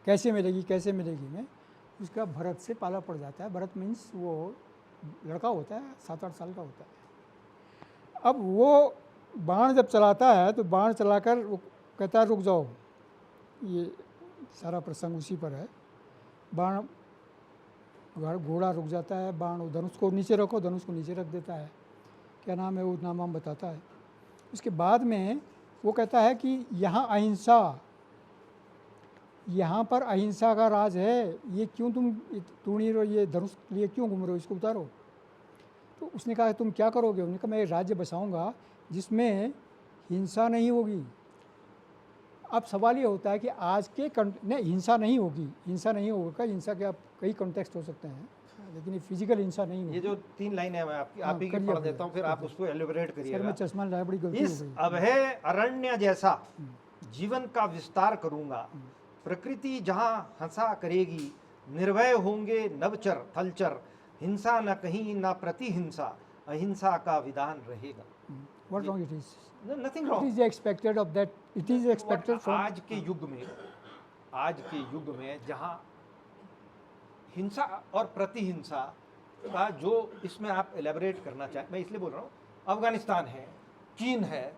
कैसे मिलेगी में उसका भरत से पाला पड़ जाता है। भरत मीन्स वो लड़का होता है, 7-8 साल का होता है। अब वो बाण जब चलाता है तो बाण चलाकर वो कहता है रुक जाओ, ये सारा प्रसंग उसी पर है। बाण घोड़ा रुक जाता है, बाण धनुष को नीचे रखो, धनुष को नीचे रख देता है, क्या नाम है वो नाम हम बताता है। उसके बाद में वो कहता है कि यहाँ अहिंसा, यहाँ पर अहिंसा का राज है, ये क्यों तुम तूणी रो, ये धनुष लिए क्यों घूम रहे हो, इसको उतारो। तो उसने कहा तुम क्या करोगे। उन्होंने कहा मैं राज्य बसाऊंगा जिसमें हिंसा नहीं होगी। अब सवाल ये होता है कि आज के नहीं, हिंसा नहीं होगी, हिंसा नहीं होगा। हिंसा के आप कई कॉन्टेक्स्ट हो सकते हैं, लेकिन ये फिजिकल हिंसा नहीं होगी।
ये जो 3 लाइन है मैं आपकी
हाँ,
आप ही की
करिए,
पढ़ देता हूँ, फिर आप उसको एलिबरेट
सर
करिएगा।
मैं चश्मा लगाया, बड़ी गलती हो
इस
गई।
अभय अरण्य जैसा जीवन का विस्तार करूंगा, प्रकृति जहाँ हंसा करेगी, निर्भय होंगे नवचर थलचर, हिंसा न कहीं न प्रतिहिंसा, अहिंसा का विधान रहेगा।
What wrong it is?
Nothing
It
wrong.
is expected of that. It is expected from.
आज के युग में जहाँ हिंसा और प्रतिहिंसा का जो इसमें आप एलेबरेट करना चाहें, मैं इसलिए बोल रहा हूँ, अफगानिस्तान है, चीन है,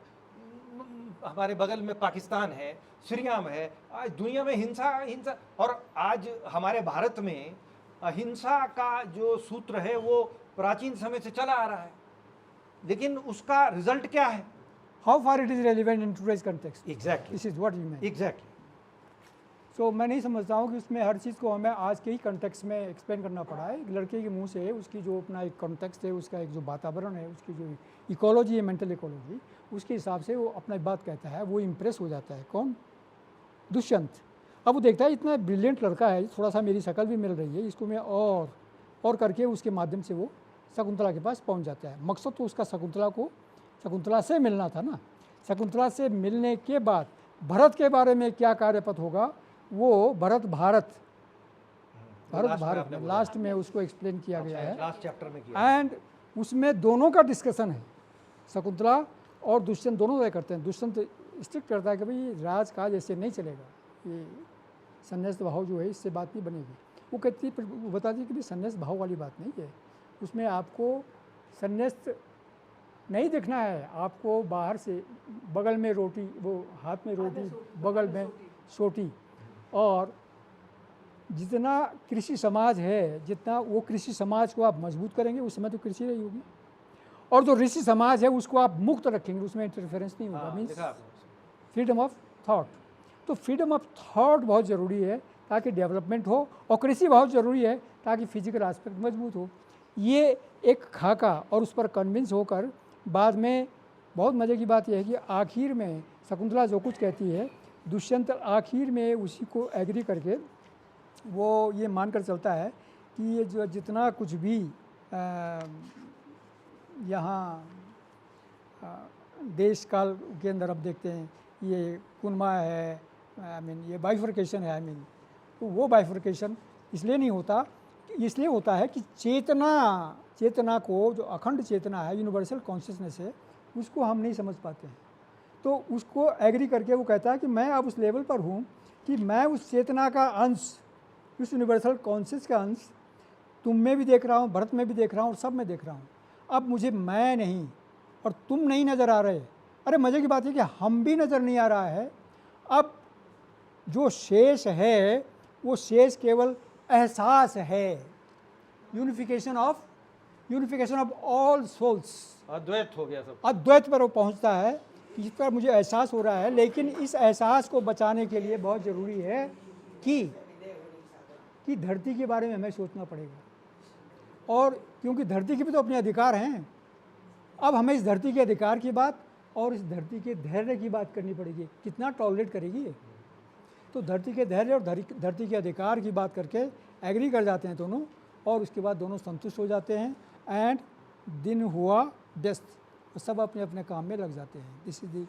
हमारे बगल में पाकिस्तान है, सीरिया में है, आज दुनिया में हिंसा, और आज हमारे भारत में अहिंसा का जो सूत्र है वो प्राचीन समय से चला आ रहा है, लेकिन उसका रिजल्ट क्या है।
How far it is relevant in today's context?
Exactly
This is what you meant.
Exactly.
So मैं नहीं समझता हूँ कि उसमें हर चीज़ को हमें आज के ही कंटेक्स्ट में एक्सप्लेन करना पड़ा है। एक लड़के के मुंह से उसकी जो अपना एक कॉन्टेक्स्ट है, उसका एक जो वातावरण है, उसकी जो इकोलॉजी है, मेंटल इकोलॉजी, उसके हिसाब से वो अपना बात कहता है, वो इम्प्रेस हो जाता है। कौन? दुष्यंत। अब वो देखता है इतना ब्रिलियंट लड़का है, थोड़ा सा मेरी शक्ल भी मिल रही है, इसको मैं और करके उसके माध्यम से वो शकुंतला के पास पहुंच जाता है। मकसद तो उसका शकुंतला से मिलना था ना। शकुंतला से मिलने के बाद भरत के बारे में क्या कार्यपथ होगा, वो भारत में लास्ट में उसको एक्सप्लेन किया गया है,
लास्ट चैप्टर में किया।
एंड उसमें दोनों का डिस्कशन है। शकुंतला और दुष्यंत दोनों तय करते हैं। दुष्यंत स्ट्रिक्ट करता है कि भाई राजकाज ऐसे नहीं चलेगा, ये संन्यास भाव जो है इससे बात नहीं बनेगी। वो कहती, वो बताती है कि भाई संन्यास भाव वाली बात नहीं है, उसमें आपको संन्यास नहीं देखना है, आपको बाहर से बगल में रोटी, वो हाथ में रोटी, बगल में सोटी। और जितना कृषि समाज है, जितना वो कृषि समाज को आप मजबूत करेंगे उस समय तो कृषि रही होगी, और जो ऋषि समाज है उसको आप मुक्त रखेंगे, उसमें इंटरफेरेंस नहीं होगा। Means freedom of thought. तो फ्रीडम ऑफ थॉट बहुत ज़रूरी है ताकि डेवलपमेंट हो, और कृषि बहुत ज़रूरी है ताकि फिजिकल एस्पेक्ट मजबूत हो। ये एक खाका, और उस पर कन्विंस होकर बाद में बहुत मज़े की बात यह है कि आखिर में शकुंतला जो कुछ कहती है, दुष्यंत आखिर में उसी को एग्री करके वो ये मानकर चलता है कि ये जो जितना कुछ भी यहाँ देश काल के अंदर अब देखते हैं, ये कुनमा है, ये बाइफर्केशन है, तो वो बाइफर्केशन इसलिए नहीं होता, इसलिए होता है कि चेतना को, जो अखंड चेतना है, यूनिवर्सल कॉन्शियसनेस है, उसको हम नहीं समझ पाते हैं। तो उसको एग्री करके वो कहता है कि मैं अब उस लेवल पर हूँ कि मैं उस चेतना का अंश, उस यूनिवर्सल कॉन्शियस का अंश तुम में भी देख रहा हूँ, भरत में भी देख रहा हूँ, और सब में देख रहा हूँ। अब मुझे मैं नहीं और तुम नहीं नज़र आ रहे। अरे मज़े की बात है कि हम भी नज़र नहीं आ रहा है। अब जो शेष है वो शेष केवल एहसास है, यूनिफिकेशन ऑफ ऑल सोल्स,
अद्वैत हो गया सब।
अद्वैत पर वो पहुंचता है, जिस पर मुझे एहसास हो रहा है। लेकिन इस एहसास को बचाने के लिए बहुत ज़रूरी है कि धरती के बारे में हमें सोचना पड़ेगा, और क्योंकि धरती के भी तो अपने अधिकार हैं। अब हमें इस धरती के अधिकार की बात और इस धरती के धैर्य की बात करनी पड़ेगी, कितना टॉलरेट करेगी ये। तो धरती के धैर्य और धरती के अधिकार की बात करके एग्री कर जाते हैं दोनों, और उसके बाद दोनों संतुष्ट हो जाते हैं, एंड दिन हुआ व्यस्त, सब अपने अपने काम में लग जाते हैं। This is the.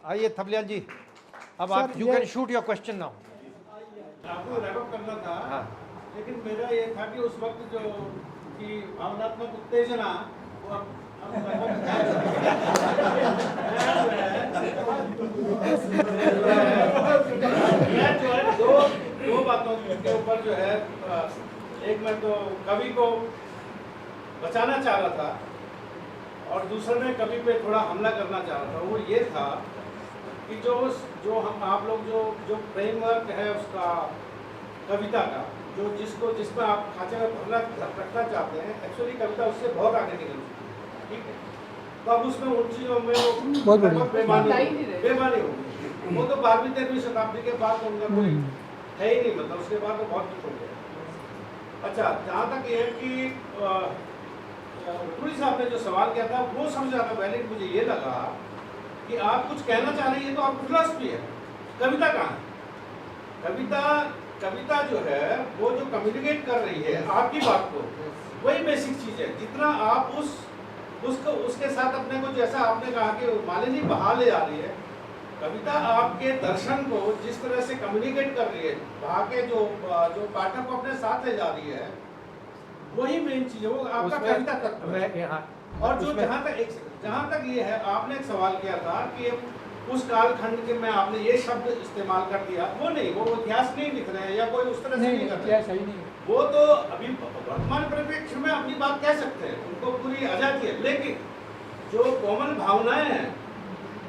आइए थपलियाल जी, अब
सर,
आप यू
ये-
can shoot your question now.
आपको रैप अप करना था।
हाँ।
लेकिन मेरा ये था कि उस वक्त जो कि भावनात्मक उत्तेजना वो अब मैं जो है दो बातों के ऊपर जो है, एक मैं तो कवि को बचाना चाह रहा था, और दूसरे में कवि पे थोड़ा हमला करना चाह रहा था। वो ये था कि जो हम आप लोग जो फ्रेमवर्क है उसका कविता का, जो जिस पर आप खांचे में रखना चाहते हैं, एक्चुअली कविता उससे बहुत आगे निकल चुकी है, ठीक है। तो अब उसमें उन चीज़ों में वो
बहुत बढ़िया।
बेमानी होगी। वो तो 12वीं 13वीं शताब्दी के बाद तो उनका कोई है ही नहीं, मतलब उसके बाद तो बहुत कुछ हो गया। अच्छा, जहाँ तक ये है कि पुरी साहब ने जो सवाल किया था वो सबसे ज़्यादा वैलिड मुझे ये लगा कि आप कुछ कहना चाह रही है तो आपको फिलॉसफी है, कविता कहाँ है? कविता जो है वो जो कम्युनिकेट कर रही है आपकी बात को, वही बेसिक चीज़ है। जितना आप उसके साथ अपने को, जैसा आपने कहा कि मालिनी बहा ले जा रही है, कविता आपके दर्शन को जिस तरह से कम्युनिकेट कर रही है, बहा के जो पाठक को अपने साथ ले जा रही है, वही मेन चीज़ है, वो आपका कविता तत्व है।
मैं यहाँ
और जो जहाँ तक ये है, आपने एक सवाल किया था कि उस कालखंड के में आपने ये शब्द इस्तेमाल कर दिया, वो नहीं, वो इतिहास नहीं लिख रहे हैं या कोई उस तरह से नहीं कर रहे हैं।
सही नहीं।
वो तो अभी वर्तमान परिप्रेक्ष्य में अपनी बात कह सकते हैं, उनको पूरी आजादी है। लेकिन जो कोमल भावनाएं हैं,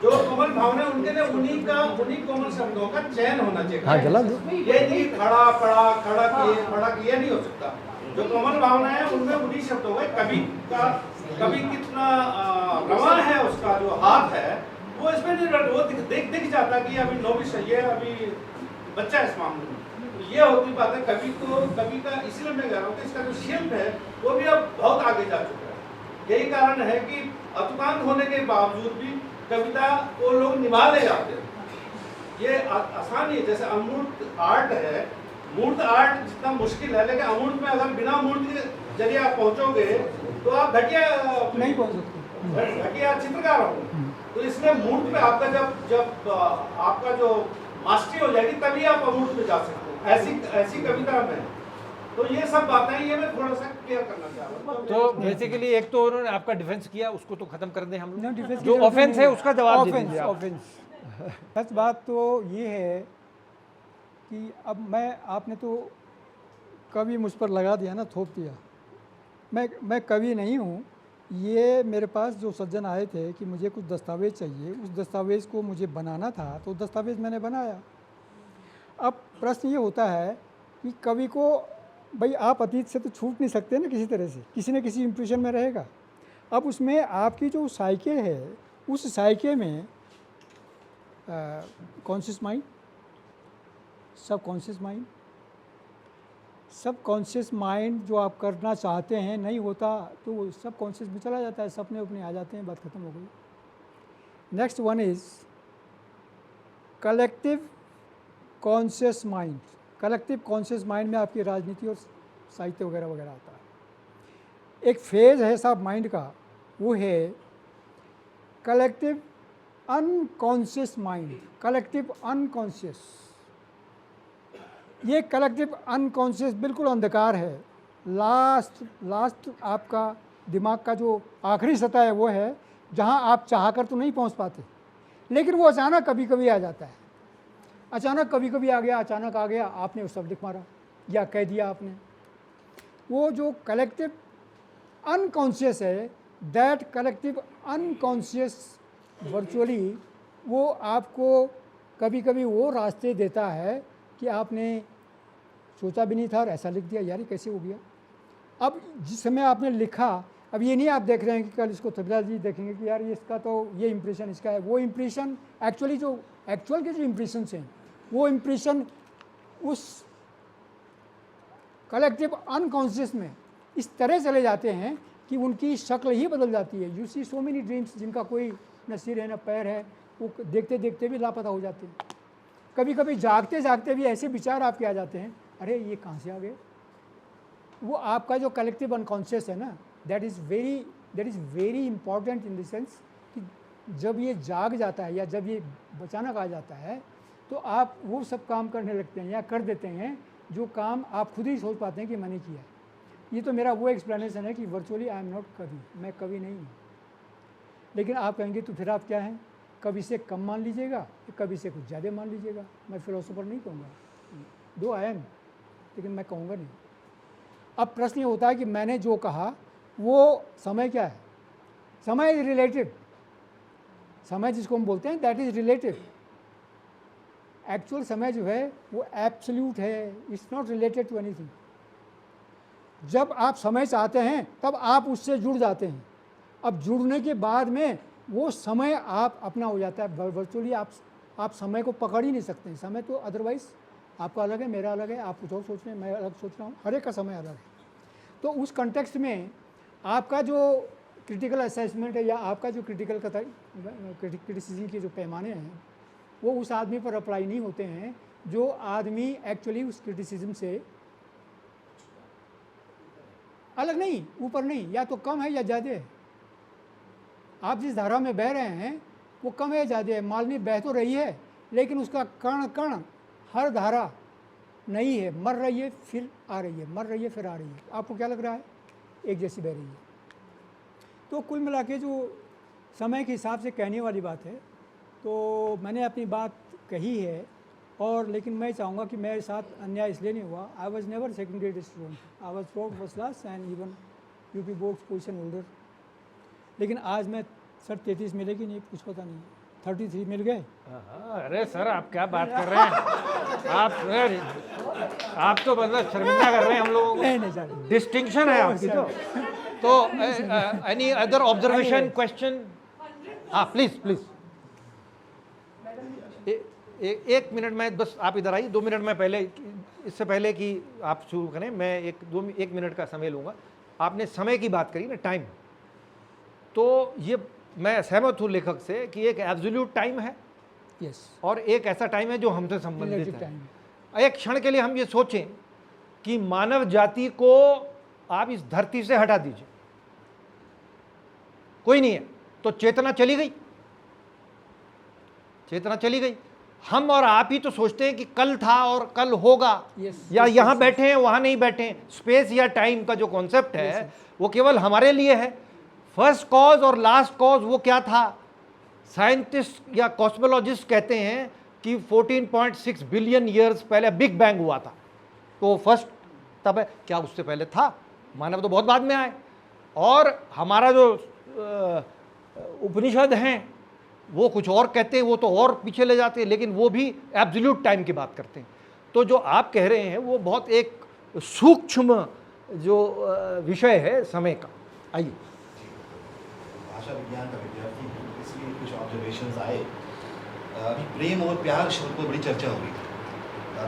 उनके लिए उन्हीं कोमल शब्दों का चयन होना चाहिए।
हाँ, जला दो।
ये नहीं खड़ा किए नहीं हो सकता। जो कोमल भावनाएं हैं उनमें उन्हीं शब्दों में कभी कितना रवा है, उसका जो हाथ है वो इसमें नहीं, वो दिख जाता कि अभी नौबिश है, ये अभी बच्चा है इस मामले में। तो ये होती बात है। कवि का इसलिए मैं कह रहा हूँ कि इसका जो शिल्प है वो भी अब बहुत आगे जा चुका है। यही कारण है कि अतुकांत होने के बावजूद भी कविता को लोग निभा ले जाते हैं। ये आसान नहीं है। जैसे अमूर्त आर्ट है, मूर्त आर्ट जितना मुश्किल है, लेकिन अमूर्त में अगर बिना मूर्त के जरिए आप पहुंचोगे तो आप घटिया
नहीं पहुंच सकते,
घटिया चित्रकार होंगे। तो इसमें मूर्त पे आपका जब आपका जो मास्टरी हो जाएगी तभी आप अमूर्त में जा सकते हो। ऐसी कविता में तो ये सब बातें ये मैं थोड़ा सा क्लियर करना चाह रहा हूँ।
तो बेसिकली एक तो उन्होंने आपका डिफेंस किया, उसको तो खत्म कर दें हम
No,
लोग।
defense
जो
की जरूरत
ऑफेंस
नहीं
है उसका जवाब दे
ऑफेंस,
दीजिए आप।
ऑफेंस। सच बात तो ये है कि अब आपने तो कवि मुझ पर लगा दिया ना, थोप दिया। मैं कवि नहीं हूँ। ये मेरे पास जो सज्जन आए थे कि मुझे कुछ दस्तावेज चाहिए, उस दस्तावेज को मुझे बनाना था, तो दस्तावेज मैंने बनाया। अब प्रश्न ये होता है कि कवि को, भाई आप अतीत से तो छूट नहीं सकते ना, किसी तरह से किसी न किसी इम्प्रेशन में रहेगा। अब उसमें आपकी जो साइके है, उस साइके में कॉन्शियस माइंड, सब कॉन्शियस माइंड जो आप करना चाहते हैं नहीं होता तो वो सब कॉन्शियस में चला जाता है, सपने अपने आ जाते हैं, बात खत्म हो गई। Next one is collective conscious mind. Collective conscious mind में आपकी राजनीति और साहित्य वगैरह वगैरह आता है। एक फेज़ है साहब माइंड का, वो है collective unconscious mind, collective unconscious. ये कलेक्टिव अनकॉन्शियस बिल्कुल अंधकार है। लास्ट आपका दिमाग का जो आखिरी सतह है वो है जहाँ आप चाहकर तो नहीं पहुँच पाते, लेकिन वो अचानक कभी कभी आ जाता है। अचानक कभी कभी आ गया, अचानक आ गया, आपने उस शब्द लिख मारा या कह दिया आपने। वो जो कलेक्टिव अनकॉन्शियस है, दैट कलेक्टिव अनकॉन्शियस वर्चुअली वो आपको कभी कभी वो रास्ते देता है कि आपने सोचा भी नहीं था और ऐसा लिख दिया, यार ये कैसे हो गया। अब जिस समय आपने लिखा, अब ये नहीं आप देख रहे हैं कि कल इसको तबला जी देखेंगे कि यार ये इसका तो ये इम्प्रेशन इसका है, वो इम्प्रेशन एक्चुअली जो एक्चुअल के जो इम्प्रेशन हैं वो इम्प्रेशन उस कलेक्टिव अनकॉन्शियस में इस तरह चले जाते हैं कि उनकी शक्ल ही बदल जाती है। You see so many dreams जिनका कोई न सिर है न पैर है, वो देखते देखते भी लापता हो जाते हैं। कभी कभी जागते जागते भी ऐसे विचार आपके आ जाते हैं, अरे ये कहाँ से आ गए। वो आपका जो कलेक्टिव अनकॉन्शियस है ना, that is very important in the sense कि जब ये जाग जाता है या जब ये अचानक आ जाता है तो आप वो सब काम करने लगते हैं या कर देते हैं जो काम आप खुद ही सोच पाते हैं कि मैंने किया है। ये तो मेरा वो एक्सप्लेनेशन है कि वर्चुअली आई एम नॉट कवि, मैं कवि नहीं हूँ। लेकिन आप कहेंगे तो फिर आप क्या हैं, कवि से कम मान लीजिएगा या कवि से कुछ ज़्यादा मान लीजिएगा। मैं फिलोसोफर नहीं कहूँगा, दो आई एम, लेकिन मैं कहूँगा नहीं। अब प्रश्न ये होता है कि मैंने जो कहा वो समय क्या है। समय इज रिलेटिव, समय जिसको हम बोलते हैं दैट इज़ रिलेटिव। एक्चुअल समय जो है वो एब्सोल्यूट है, it's not related to anything. जब आप समय चाहते हैं तब आप उससे जुड़ जाते हैं। अब जुड़ने के बाद में वो समय आप अपना हो जाता है। वर्चुअली आप समय को पकड़ ही नहीं सकते हैं। समय तो अदरवाइज़ आपका अलग है, मेरा अलग है, आप कुछ और सोच रहे हैं, मैं अलग सोच रहा हूँ, हर एक का समय अलग है। तो उस कंटेक्स्ट में आपका जो क्रिटिकल असेसमेंट है या आपका जो क्रिटिसिज्म के जो पैमाने हैं वो उस आदमी पर अप्लाई नहीं होते हैं जो आदमी एक्चुअली उस क्रिटिसिज्म से अलग नहीं, ऊपर नहीं, या तो कम है या ज़्यादा है। आप जिस धारा में बह रहे हैं वो कम है या ज़्यादा है। मालनी बह तो रही है लेकिन उसका कण कण हर धारा नहीं है, मर रही है फिर आ रही है, मर रही है फिर आ रही है। आपको क्या लग रहा है, एक जैसी बह रही है। तो कुल मिला के जो समय के हिसाब से कहने वाली बात है, तो मैंने अपनी बात कही है। और लेकिन मैं चाहूँगा कि मेरे साथ अन्याय इसलिए नहीं हुआ। I was never second grade student, I was first class and even UP board position holder. लेकिन आज मैं सर 33 मिलेगी नहीं, कुछ पता नहीं, 33 मिल गए।
अरे सर आप क्या बात कर रहे हैं, आप तो मतलब शर्मिंदा कर रहे हैं हम लोगों को।
नहीं सर,
डिस्टिंक्शन है आपकी तो एनी अदर ऑब्जर्वेशन क्वेश्चन। हाँ प्लीज प्लीज, एक मिनट में बस आप इधर आइए, 2 मिनट में पहले, इससे पहले कि आप शुरू करें मैं एक मिनट का समय लूँगा। आपने समय की बात करी ना, टाइम, तो ये मैं सहमत हूँ लेखक से कि एक एब्सोल्यूट टाइम है
यस,
और एक ऐसा टाइम है जो हमसे संबंधित
रिलेटिव टाइम
है। एक क्षण के लिए हम ये सोचें कि मानव जाति को आप इस धरती से हटा दीजिए, कोई नहीं है, तो चेतना चली गई, चेतना चली गई। हम और आप ही तो सोचते हैं कि कल था और कल होगा, या यहाँ बैठे हैं वहाँ नहीं बैठे हैं। स्पेस या टाइम का जो कॉन्सेप्ट है वो केवल हमारे लिए है। फर्स्ट कॉज और लास्ट कॉज वो क्या था, साइंटिस्ट या कॉस्मोलॉजिस्ट कहते हैं कि 14.6 बिलियन ईयर्स पहले बिग बैंग हुआ था, तो फर्स्ट तब है। क्या उससे पहले था? मानव तो बहुत बाद में आए। और हमारा जो उपनिषद हैं वो कुछ और कहते हैं, वो तो और पीछे ले जाते हैं, लेकिन वो भी एब्सोल्यूट टाइम की बात करते हैं। तो जो आप कह रहे हैं वो बहुत एक सूक्ष्म जो विषय है समय का। आइए,
भाषा विज्ञान का विद्यार्थी हूँ, इसलिए कुछ ऑब्जर्वेशंस आए। अभी प्रेम और प्यार शब्द पर बड़ी चर्चा हो रही थी।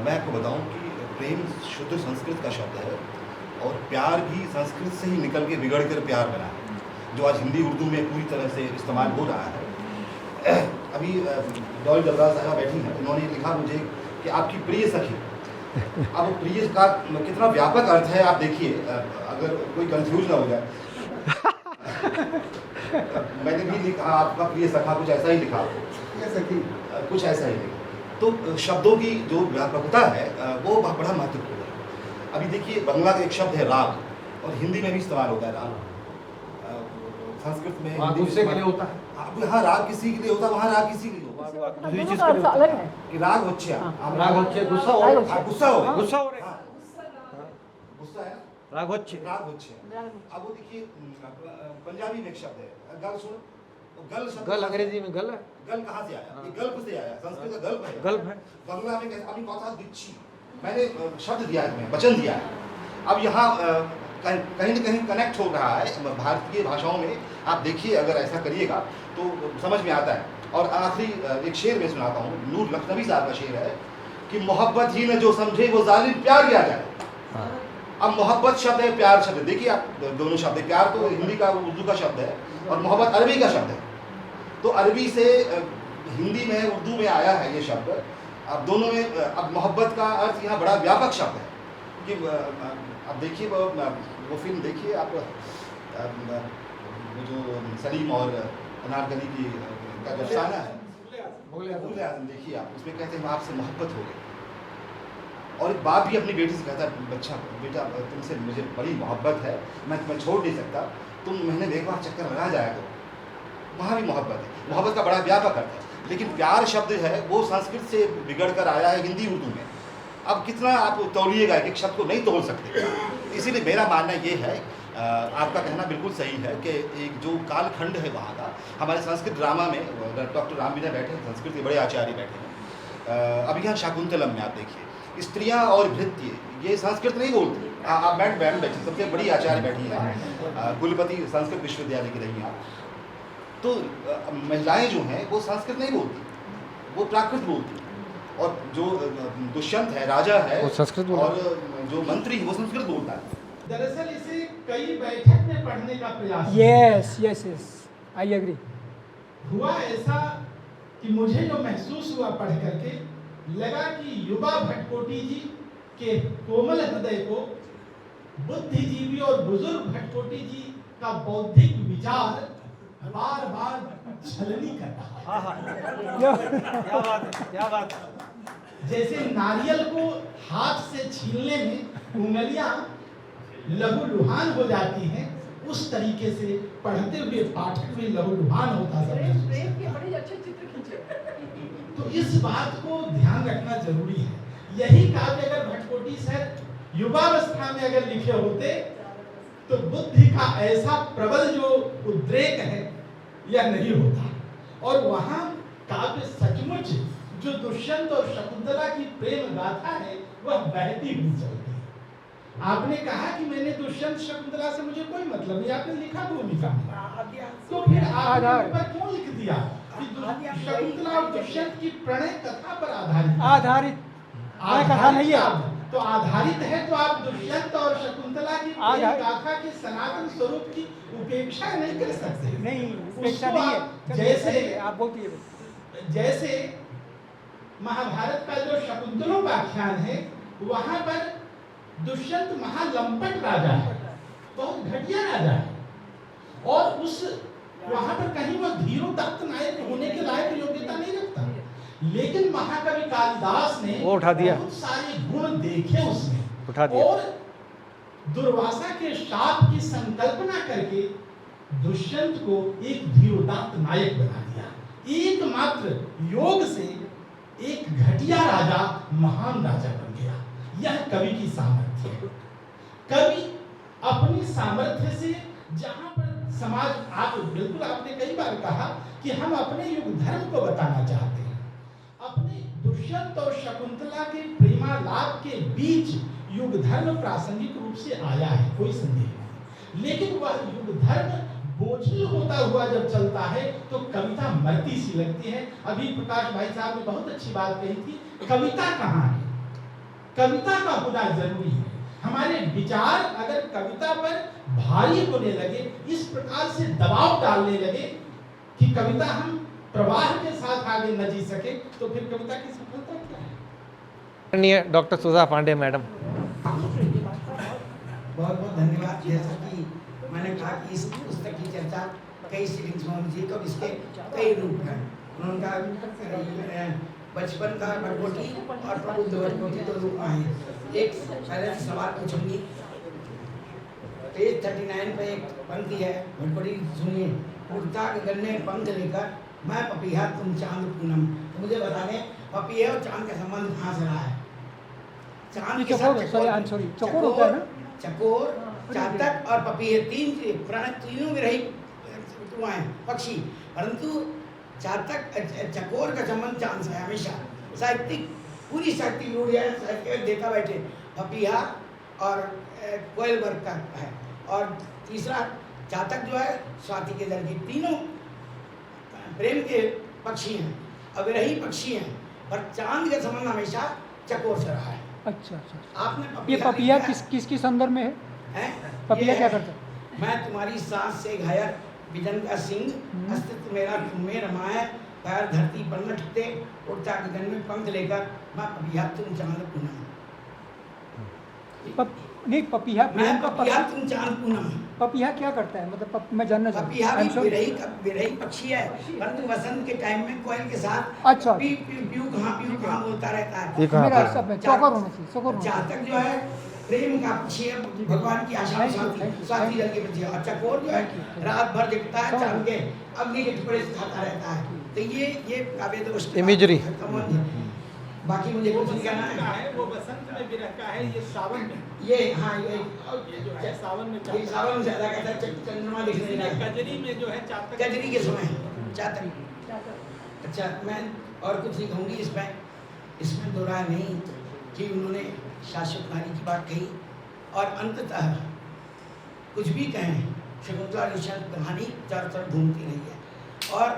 मैं आपको बताऊं कि प्रेम शुद्ध संस्कृत का शब्द है और प्यार भी संस्कृत से ही निकल के बिगड़ कर प्यार बना है, जो आज हिंदी उर्दू में पूरी तरह से इस्तेमाल हो रहा है। अभी डॉल जबराज साहब बैठी हैं, उन्होंने लिखा मुझे कि आपकी प्रिय सखी। अब प्रिय का कितना व्यापक अर्थ है आप देखिए, अगर कोई कंफ्यूज ना हो जाए। मैंने भी लिखा आपका प्रिय सखा, कुछ ऐसा ही लिखा, कुछ ऐसा ही लिखा। तो शब्दों की जो व्यापकता है वो बड़ा महत्वपूर्ण है। अभी देखिए बंगला का एक शब्द है राग, और हिंदी में भी इस्तेमाल होता है राग। संस्कृत में
गुस्से के लिए होता है,
हाँ राग किसी के लिए होता है, वहाँ राग किसी के लिए होता है।
दूसरी चीज के लिए
अलग है।
कि राग होच्छे,
राग होच्छे, गुस्सा हो रहा है,
गुस्सा हो रहा है,
गुस्सा हो रहे हैं,
गुस्सा है,
राग होच्छे,
राग होच्छे। अब वो देखिए पंजाबी में एक शब्द है गल, सुनो, गल शब्द,
गल अंग्रेजी में गल है,
गल कहाँ से आया? ये गल्प से आया, संस्कृत का गल्प है।
गल्प है।
बांग्ला में कैसे? अभी कथा दिच्छी, मैंने शब्द दिया है तुम्हें, वचन दिया है। अब यहाँ कहीं न कहीं कनेक्ट हो रहा है भारतीय भाषाओं में। आप देखिए, अगर ऐसा करिएगा तो समझ में आता है। और आखिरी एक शेर में सुनाता हूँ, नूर लखनवी साहब का शेर है कि मोहब्बत ही न जो समझे वो जालिम प्यार किया जाए। अब मोहब्बत शब्द है, प्यार शब्द है। देखिए आप दोनों शब्द है, प्यार तो हिंदी का उर्दू का शब्द है और मोहब्बत अरबी का शब्द है। तो अरबी से हिंदी में उर्दू में आया है ये शब्द। अब दोनों में अब मोहब्बत का अर्थ यहाँ बड़ा व्यापक शब्द है कि अब देखिए वो फिल्म देखिए आप, वो जो सलीम और अनारकली की का जो अफसाना है मुग़ल आज़म, देखिए आप उसमें कहते हैं आपसे मोहब्बत हो गई। और एक बाप भी अपनी बेटी से कहता है, बच्चा बेटा तुमसे मुझे बड़ी मोहब्बत है, मैं तुम्हें छोड़ नहीं सकता, तुम महीने में एक बार चक्कर लगा जाया करो। वहाँ भी मोहब्बत है। मोहब्बत का बड़ा व्यापक अर्थ है। लेकिन प्यार शब्द है वो संस्कृत से बिगड़ कर आया है हिंदी उर्दू में। अब कितना आप तौलिएगा, एक शब्द को नहीं तोल सकते। इसीलिए मेरा मानना ये है, आपका कहना बिल्कुल सही है कि एक जो कालखंड है वहाँ का, हमारे संस्कृत ड्रामा में डॉक्टर राम विनय बैठे हैं, संस्कृत के बड़े आचार्य बैठे हैं। अब यहाँ शाकुंतलम में आप देखिए, स्त्रियाँ और भृत्य ये संस्कृत नहीं बोलती। आप मैडम बैठी, सबसे बड़ी आचार्य बैठी हैं, कुलपति संस्कृत विश्वविद्यालय की रही हैं। तो महिलाएं जो हैं वो संस्कृत नहीं बोलती, वो प्राकृत बोलती। और जो दुष्यंत है, राजा है,
वो संस्कृत
और जो मंत्री है वो संस्कृत बोलता है।
दरअसल इसे कई बैठक में पढ़ने का प्रयास
yes yes yes, I agree.
हुआ ऐसा कि मुझे जो महसूस हुआ पढ़ करके, लगा कि युवा भट्टकोटी जी के कोमल हृदय को बुद्धिजीवी और बुजुर्ग भट्टकोटी जी का बौद्धिक विचार बार बार छलनी कर रहा है।
क्या बात है।
जैसे नारियल को हाथ से छीलने में उंगलियां लहूलुहान हो जाती हैं, उस तरीके से पढ़ते हुए पाठक में लहूलुहान होता
प्रेम
है।
के बड़े अच्छे चित्र खींचे।
तो इस बात को ध्यान रखना जरूरी है। यही काव्य अगर भट्टकोटी सर युवावस्था में अगर लिखे होते तो बुद्धि का ऐसा प्रबल जो उद्रेक है यह नहीं होता। और वहां काव्य सचमुच जो दुष्यंत और शकुंतला की प्रेम गाथा है वह बहती हुई चलती है। आपने कहा कि मैंने दुष्यंत शकुंतला से मुझे कोई मतलब नहीं, आपने लिखा भूमिका में, तो फिर आपने ऊपर क्यों लिख दिया कि शकुंतला और दुष्यंत की प्रणय कथा पर आधारित
कथा नहीं है
तो आधारित है, तो आप दुष्यंत और शकुंतला की प्रेम गाथा के सनातन स्वरूप की उपेक्षा नहीं कर सकते।
नहीं, उपेक्षा नहीं है।
जैसे
आप बोलिए,
जैसे महाभारत का जो शकुंतलोपाख्यान है वहां पर दुष्यंत महालंपट राजा है, बहुत घटिया राजा है, और उस वहां पर कहीं वो धीरोदत्त नायक होने के लायक योग्यता नहीं रखता। लेकिन महाकवि कालिदास ने
वो उठा दिया,
बहुत सारे गुण देखे उसमें,
उठा दिया,
और दुर्वासा के शाप की संकल्पना करके दुष्यंत को एक धीरोदात्त नायक बना दिया। एकमात्र योग से एक घटिया राजा महान राजा बन गया। यह कवि की सामर्थ्य है। कवि अपनी सामर्थ्य से जहां पर समाज, आप बिल्कुल आपने कई बार कहा कि हम अपने युग धर्म को बताना चाहते हैं। अपने दुष्यंत और शकुंतला के प्रेमालाप के बीच युग धर्म प्रासंगिक रूप से आया है, कोई संदेह नहीं। लेकिन वह युग धर्म बोझिल होता हुआ जब चलता है तो कविता मरती सी लगती है। अभी प्रकाश भाई साहब ने बहुत अच्छी बात कही थी, कविता कहाँ है? कविता का होना जरूरी है। हमारे विचार अगर कविता पर भारी होने लगे, इस प्रकार से दबाव डालने लगे कि कविता हम प्रवाह के साथ आगे न जी सके, तो फिर कविता की सफलता क्या है?
माननीय डॉक्टर सुधा पांडे मैडम।
बहुत बहुत धन्यवाद। जैसा कि मैंने कहा कि इस पुस्तक की चर्चा कई सीटिंग्स में होनी चाहिए और इसके कई रूप हैं। उन्होंने कहा बचपन का भट्टकोटी और प्रबुद्ध भट्टकोटी तो रूप हैं। एक पहले सवाल पूछूंगी, पेज 39 पे एक पंक्ति है, भट्टकोटी सुनिए। उड़ता गगन में पंख लेकर मैं पपीहा तुम चांद पूनम। तो मुझे बता दें पपीहा और चांद का संबंध कहाँ से रहा है? चांद के साथ
चकोर होता है ना,
चकोर, चातक और पपीहे, तीन प्राणी, तीनों में रही पक्षी, परंतु चातक चकोर का संबंध चांद से है हमेशा। साहित्यिक पूरी साहित्यिक रूढ़ है, साहित्य देता बैठे पपीहा और कोयल वर्ग का है। और तीसरा जातक जो है स्वाति के दल की, तीनों प्रेम के पक्षी हैं, अविरही पक्षी हैं, पर चांद का संबंध हमेशा चकोर से रहा है।
अच्छा अच्छा।
आपने
ये पपिया किसकी संदर्भ में है? पपिया क्या करता है?
मैं तुम्हारी सांस से घायल विजन का सिंह, अस्तित्व मेरा तुम में रमा है, पैर धरती पर न ठुकते, उड़ता गगन में पंख लेकर, मैं पपिया तुम चांद पूनम।
नहीं, पपिया
मैं पपिया तुम चांद पूनम।
पपिया क्या करता है, मतलब मैं जानना चाहता हूँ।
पपिया भी विरही पक्षी है, परंतु वसंत के टाइम में कोयल के साथ
अच्छा
पीऊ कहाँ बोलता रहता है।
मेरा सब में चौकर होना चाहिए, चौकर होना
जातक जो है प्रेम का पक्षी है, भगवान की आशा स्वाति जल के पक्षी है। और चकोर जो है रात भर दिखता है, चांद के अग्नि के टुकड़े से खाता रहता है। तो ये काव्य दोष
इमेजरी।
बाकी मुझे कुछ नहीं कहना
है। वो बसंत में भी रहता है, ये सावन में,
ये हाँ ये
जो है सावन में,
ये सावन में ज्यादा कहता है, चंद्रमा दिखने नहीं रहा।
कजरी में जो है चातक,
कजरी के समय चातक। अच्छा, मैं और कुछ नहीं कहूँगी इसमें दो राय नहीं कि उन्होंने शाश्वत नारी की बात कही, और अंततः कुछ भी कहें शकुंतला दुष्यंत कहानी चारों तरफ घूमती रही है। और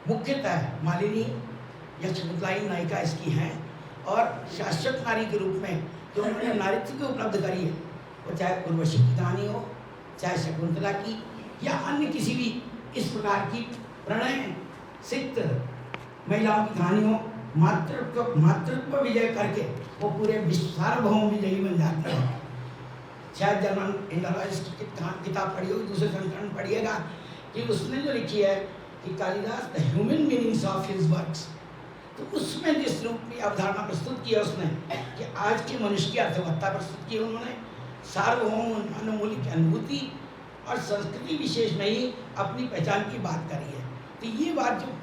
मुख्यतः मालिनी या शकुंतला ही नायिका इसकी हैं, और शाश्वत नारी के रूप में जो उन्होंने नारित्व की उपलब्ध करी है, वो चाहे उर्वशी की कहानी हो, चाहे शकुंतला की, या अन्य किसी भी इस प्रकार की प्रणय सिक्त महिलाओं की कहानी हो, मातृत्व विजय करके वो पूरे सार्वभौम विजयी बन जाते हैं। शायद जर्मन इंडोलॉजिस्ट की किताब पढ़ी होगी, दूसरे संस्करण पढ़िएगा, कि उसने जो लिखी है कि Kalidas the human meanings of his works, तो उसमें जिस रूप की अवधारणा प्रस्तुत की है उसने, कि आज के मनुष्य की अर्थवत्ता प्रस्तुत की उन्होंने, सार्वभौम अनुमूल्य की अनुभूति और संस्कृति विशेष में ही अपनी पहचान की बात करी है। तो ये बात जो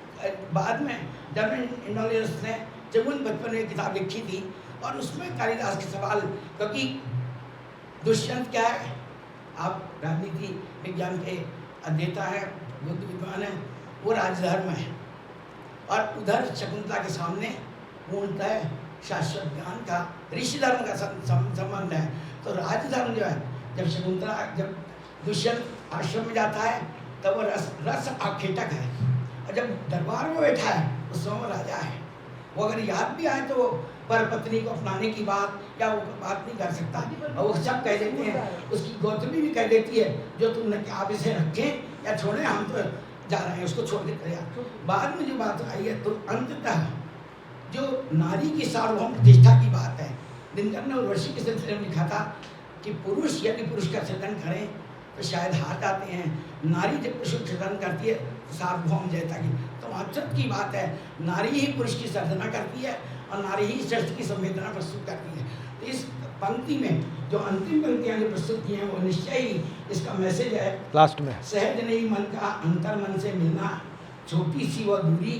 बाद में जर्मन इंडोलियस ने जमुन बचपन में किताब लिखी थी, और उसमें कालिदास के सवाल, क्योंकि दुष्यंत क्या है, आप राजनीति विज्ञान के अध्येता है, बुद्ध विद्वान है, वो राजधर्म है, और उधर शकुंतला के सामने पूर्णतः शाश्वत ज्ञान का ऋषि धर्म का संबंध है। तो राजधर्म जो है, जब दुष्यंत आश्रम में जाता है तब वो रस आखेटक है, और जब दरबार में बैठा है उस समय वो राजा है। वो अगर याद भी आए तो पर पत्नी को अपनाने की बात या वो बात नहीं कर सकता, और वो सब कह देते हैं, उसकी गौतमी भी कह देती है जो तुमने आप इसे रखें या छोड़ें, हम तो जा रहे हैं, उसको छोड़ के चले जाओ। बाद में जो बात आई है, तो अंततः जो नारी की सार्वभौम प्रतिष्ठा की बात है, दिनकर ने उर्वशी के सिलसिले में लिखा था कि पुरुष यदि पुरुष का सृजन करें तो शायद हार जाते हैं, नारी जब पुरुष का सृजन करती है तो सार्वभौम जयता की। तो अक्षत की बात है, नारी ही पुरुष की सर्जना करती है और नारी ही श्रेष्ठ की संवेदना प्रस्तुत करती है। तो इस पंक्ति में जो अंतिम पंक्तियाँ जो प्रस्तुत की हैं, वो निश्चय ही इसका मैसेज है।
लास्ट में
सहज नहीं मन का अंतर मन से मिलना, छोटी सी वह दूरी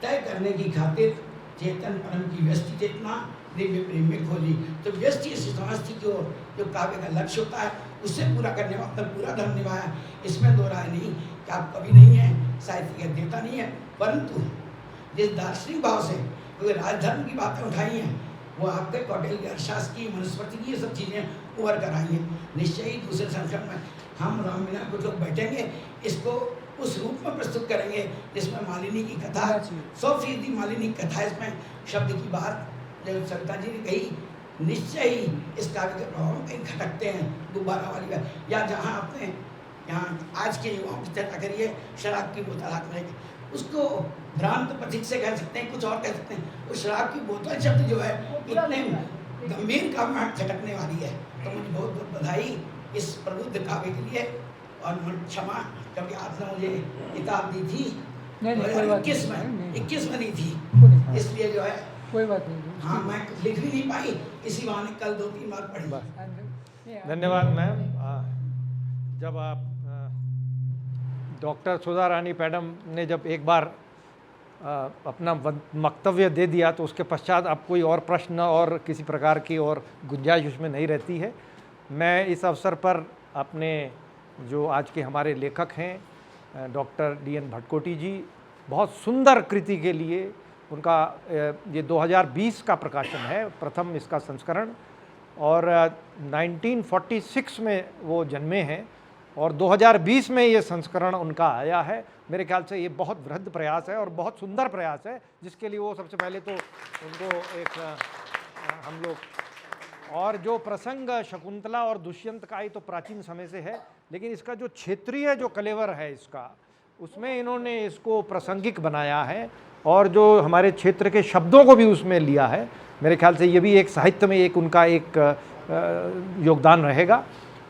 तय करने की खातिर चेतन परम की व्यस्ति चेतना दिव्य प्रेम में खोजी। तो व्यस्ति समास्ति की ओर जो काव्य का लक्ष्य होता है, उससे पूरा करने वाला पूरा धर्म निभाया। इसमें दो राय नहीं कि आप कवि नहीं हैं, साहित्य का देवता नहीं है, परंतु जिस दार्शनिक भाव से क्योंकि राजधर्म की बातें उठाई हैं, वो आपके कौटिल्य की अर्थशास्त्र की, मनुस्मृति की, ये सब चीज़ें उभर कर आई हैं। निश्चय ही दूसरे संस्करण में हम राम मीना कुछ लोग बैठेंगे, इसको उस रूप में प्रस्तुत करेंगे जिसमें मालिनी की कथा 100% मालिनी की कथा, इसमें शब्द की बात जो सविता जी ने कही, निश्चय ही इस काव्य के प्रभाव में कहीं खटकते हैं दोबारा वाली बात। या जहाँ आपने यहाँ आज के युवाओं की चर्चा करिए, शराब की बोतल हाथ में, उसको भ्रांत पथिक से कह सकते हैं, कुछ और कह सकते हैं। वो शराब की बोतल शब्द जो है इतने गंभीर काव्य में खटकने वाली है। तो मुझे बहुत बहुत बधाई इस प्रबुद्ध काव्य के लिए, और क्षमा क्योंकि आपने मुझे किताब दी थी 21 में दी थी, इसलिए जो है
कोई बात नहीं।
हाँ, मैं लिख भी नहीं पाई, इसी बहाने कल 2-3 बार पढ़ी।
धन्यवाद मैम। जब आप डॉक्टर सुधा रानी मैडम ने जब एक बार अपना वक्तव्य दे दिया, तो उसके पश्चात अब कोई और प्रश्न और किसी प्रकार की और गुंजाइश उसमें नहीं रहती है। मैं इस अवसर पर अपने जो आज के हमारे लेखक हैं डॉक्टर DN भटकोटी जी, बहुत सुंदर कृति के लिए
उनका ये 2020 का प्रकाशन है, प्रथम इसका संस्करण, और 1946 में वो जन्मे हैं और 2020 में ये संस्करण उनका आया है। मेरे ख्याल से ये बहुत बृहद प्रयास है और बहुत सुंदर प्रयास है, जिसके लिए वो सबसे पहले तो उनको एक हम लोग, और जो प्रसंग शकुंतला और दुष्यंत का ही तो प्राचीन समय से है, लेकिन इसका जो क्षेत्रीय जो कलेवर है इसका, उसमें इन्होंने इसको प्रासंगिक बनाया है और जो हमारे क्षेत्र के शब्दों को भी उसमें लिया है। मेरे ख्याल से ये भी एक साहित्य में एक उनका एक योगदान रहेगा।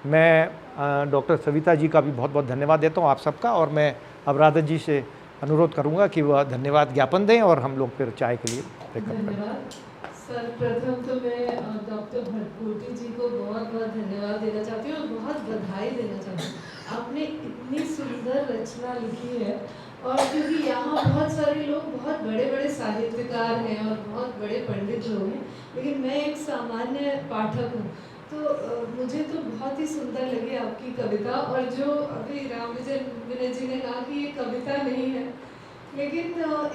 मैं डॉक्टर सविता जी का भी बहुत बहुत धन्यवाद देता हूँ आप सबका, और मैं अब राधा जी से अनुरोध करूँगा कि वह धन्यवाद ज्ञापन दें और हम लोग फिर चाय के लिए ब्रेकअप करें।
धन्यवाद। सर्वप्रथम तो मैं डॉक्टर भटकोटी जी को बहुत बहुत धन्यवाद देना चाहती हूँ और बहुत बधाई देना चाहती हूँ। आपने इतनी सुंदर रचना लिखी है, और क्योंकि यहाँ बहुत सारे लोग बहुत बड़े बड़े साहित्यकार हैं और बहुत बड़े पंडित लोग हैं, लेकिन मैं एक सामान्य पाठक हूँ, तो मुझे तो बहुत ही सुंदर लगी आपकी कविता। और जो अभी राम विजय जी ने कहा कि ये कविता नहीं है, लेकिन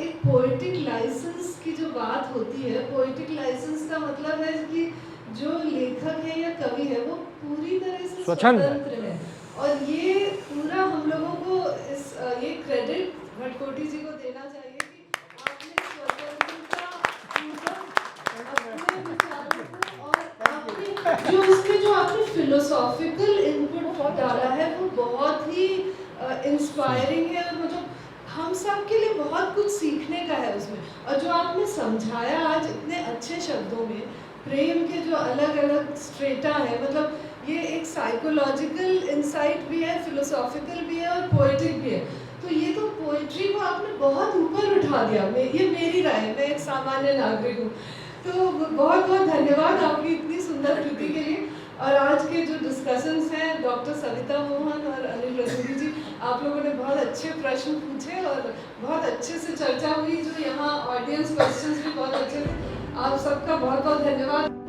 एक पोएटिक लाइसेंस की जो बात होती है, पोएटिक लाइसेंस का मतलब है कि जो लेखक है या कवि है वो पूरी तरह से स्वतंत्र है, और ये पूरा हम लोगों को ये क्रेडिट भटकोटी जी को देना चाहिए कि आपने स्वतंत्रता अपने विचारों को और आपने जो उसमें जो आपने फिलोसॉफिकल इनपुट डाला है वो बहुत ही इंस्पायरिंग है, और मतलब हम सब के लिए बहुत कुछ सीखने का है उसमें। और जो आपने समझाया आज इतने अच्छे शब्दों में, प्रेम के जो अलग अलग स्ट्रेटा है, मतलब ये एक साइकोलॉजिकल इंसाइट भी है, फिलोसॉफिकल भी है और पोएटिक भी है, तो ये तो पोएट्री को आपने बहुत ऊपर उठा दिया। ये मेरी राय है, मैं एक सामान्य नागरिक हूँ। तो बहुत बहुत धन्यवाद आपकी इतनी सुंदर कृति के लिए। और आज के जो डिस्कशंस हैं, डॉक्टर सविता मोहन और अनिल रतूड़ी जी, आप लोगों ने बहुत अच्छे प्रश्न पूछे और बहुत अच्छे से चर्चा हुई। जो यहाँ ऑडियंस क्वेश्चंस भी बहुत अच्छे थे। आप सबका बहुत बहुत धन्यवाद।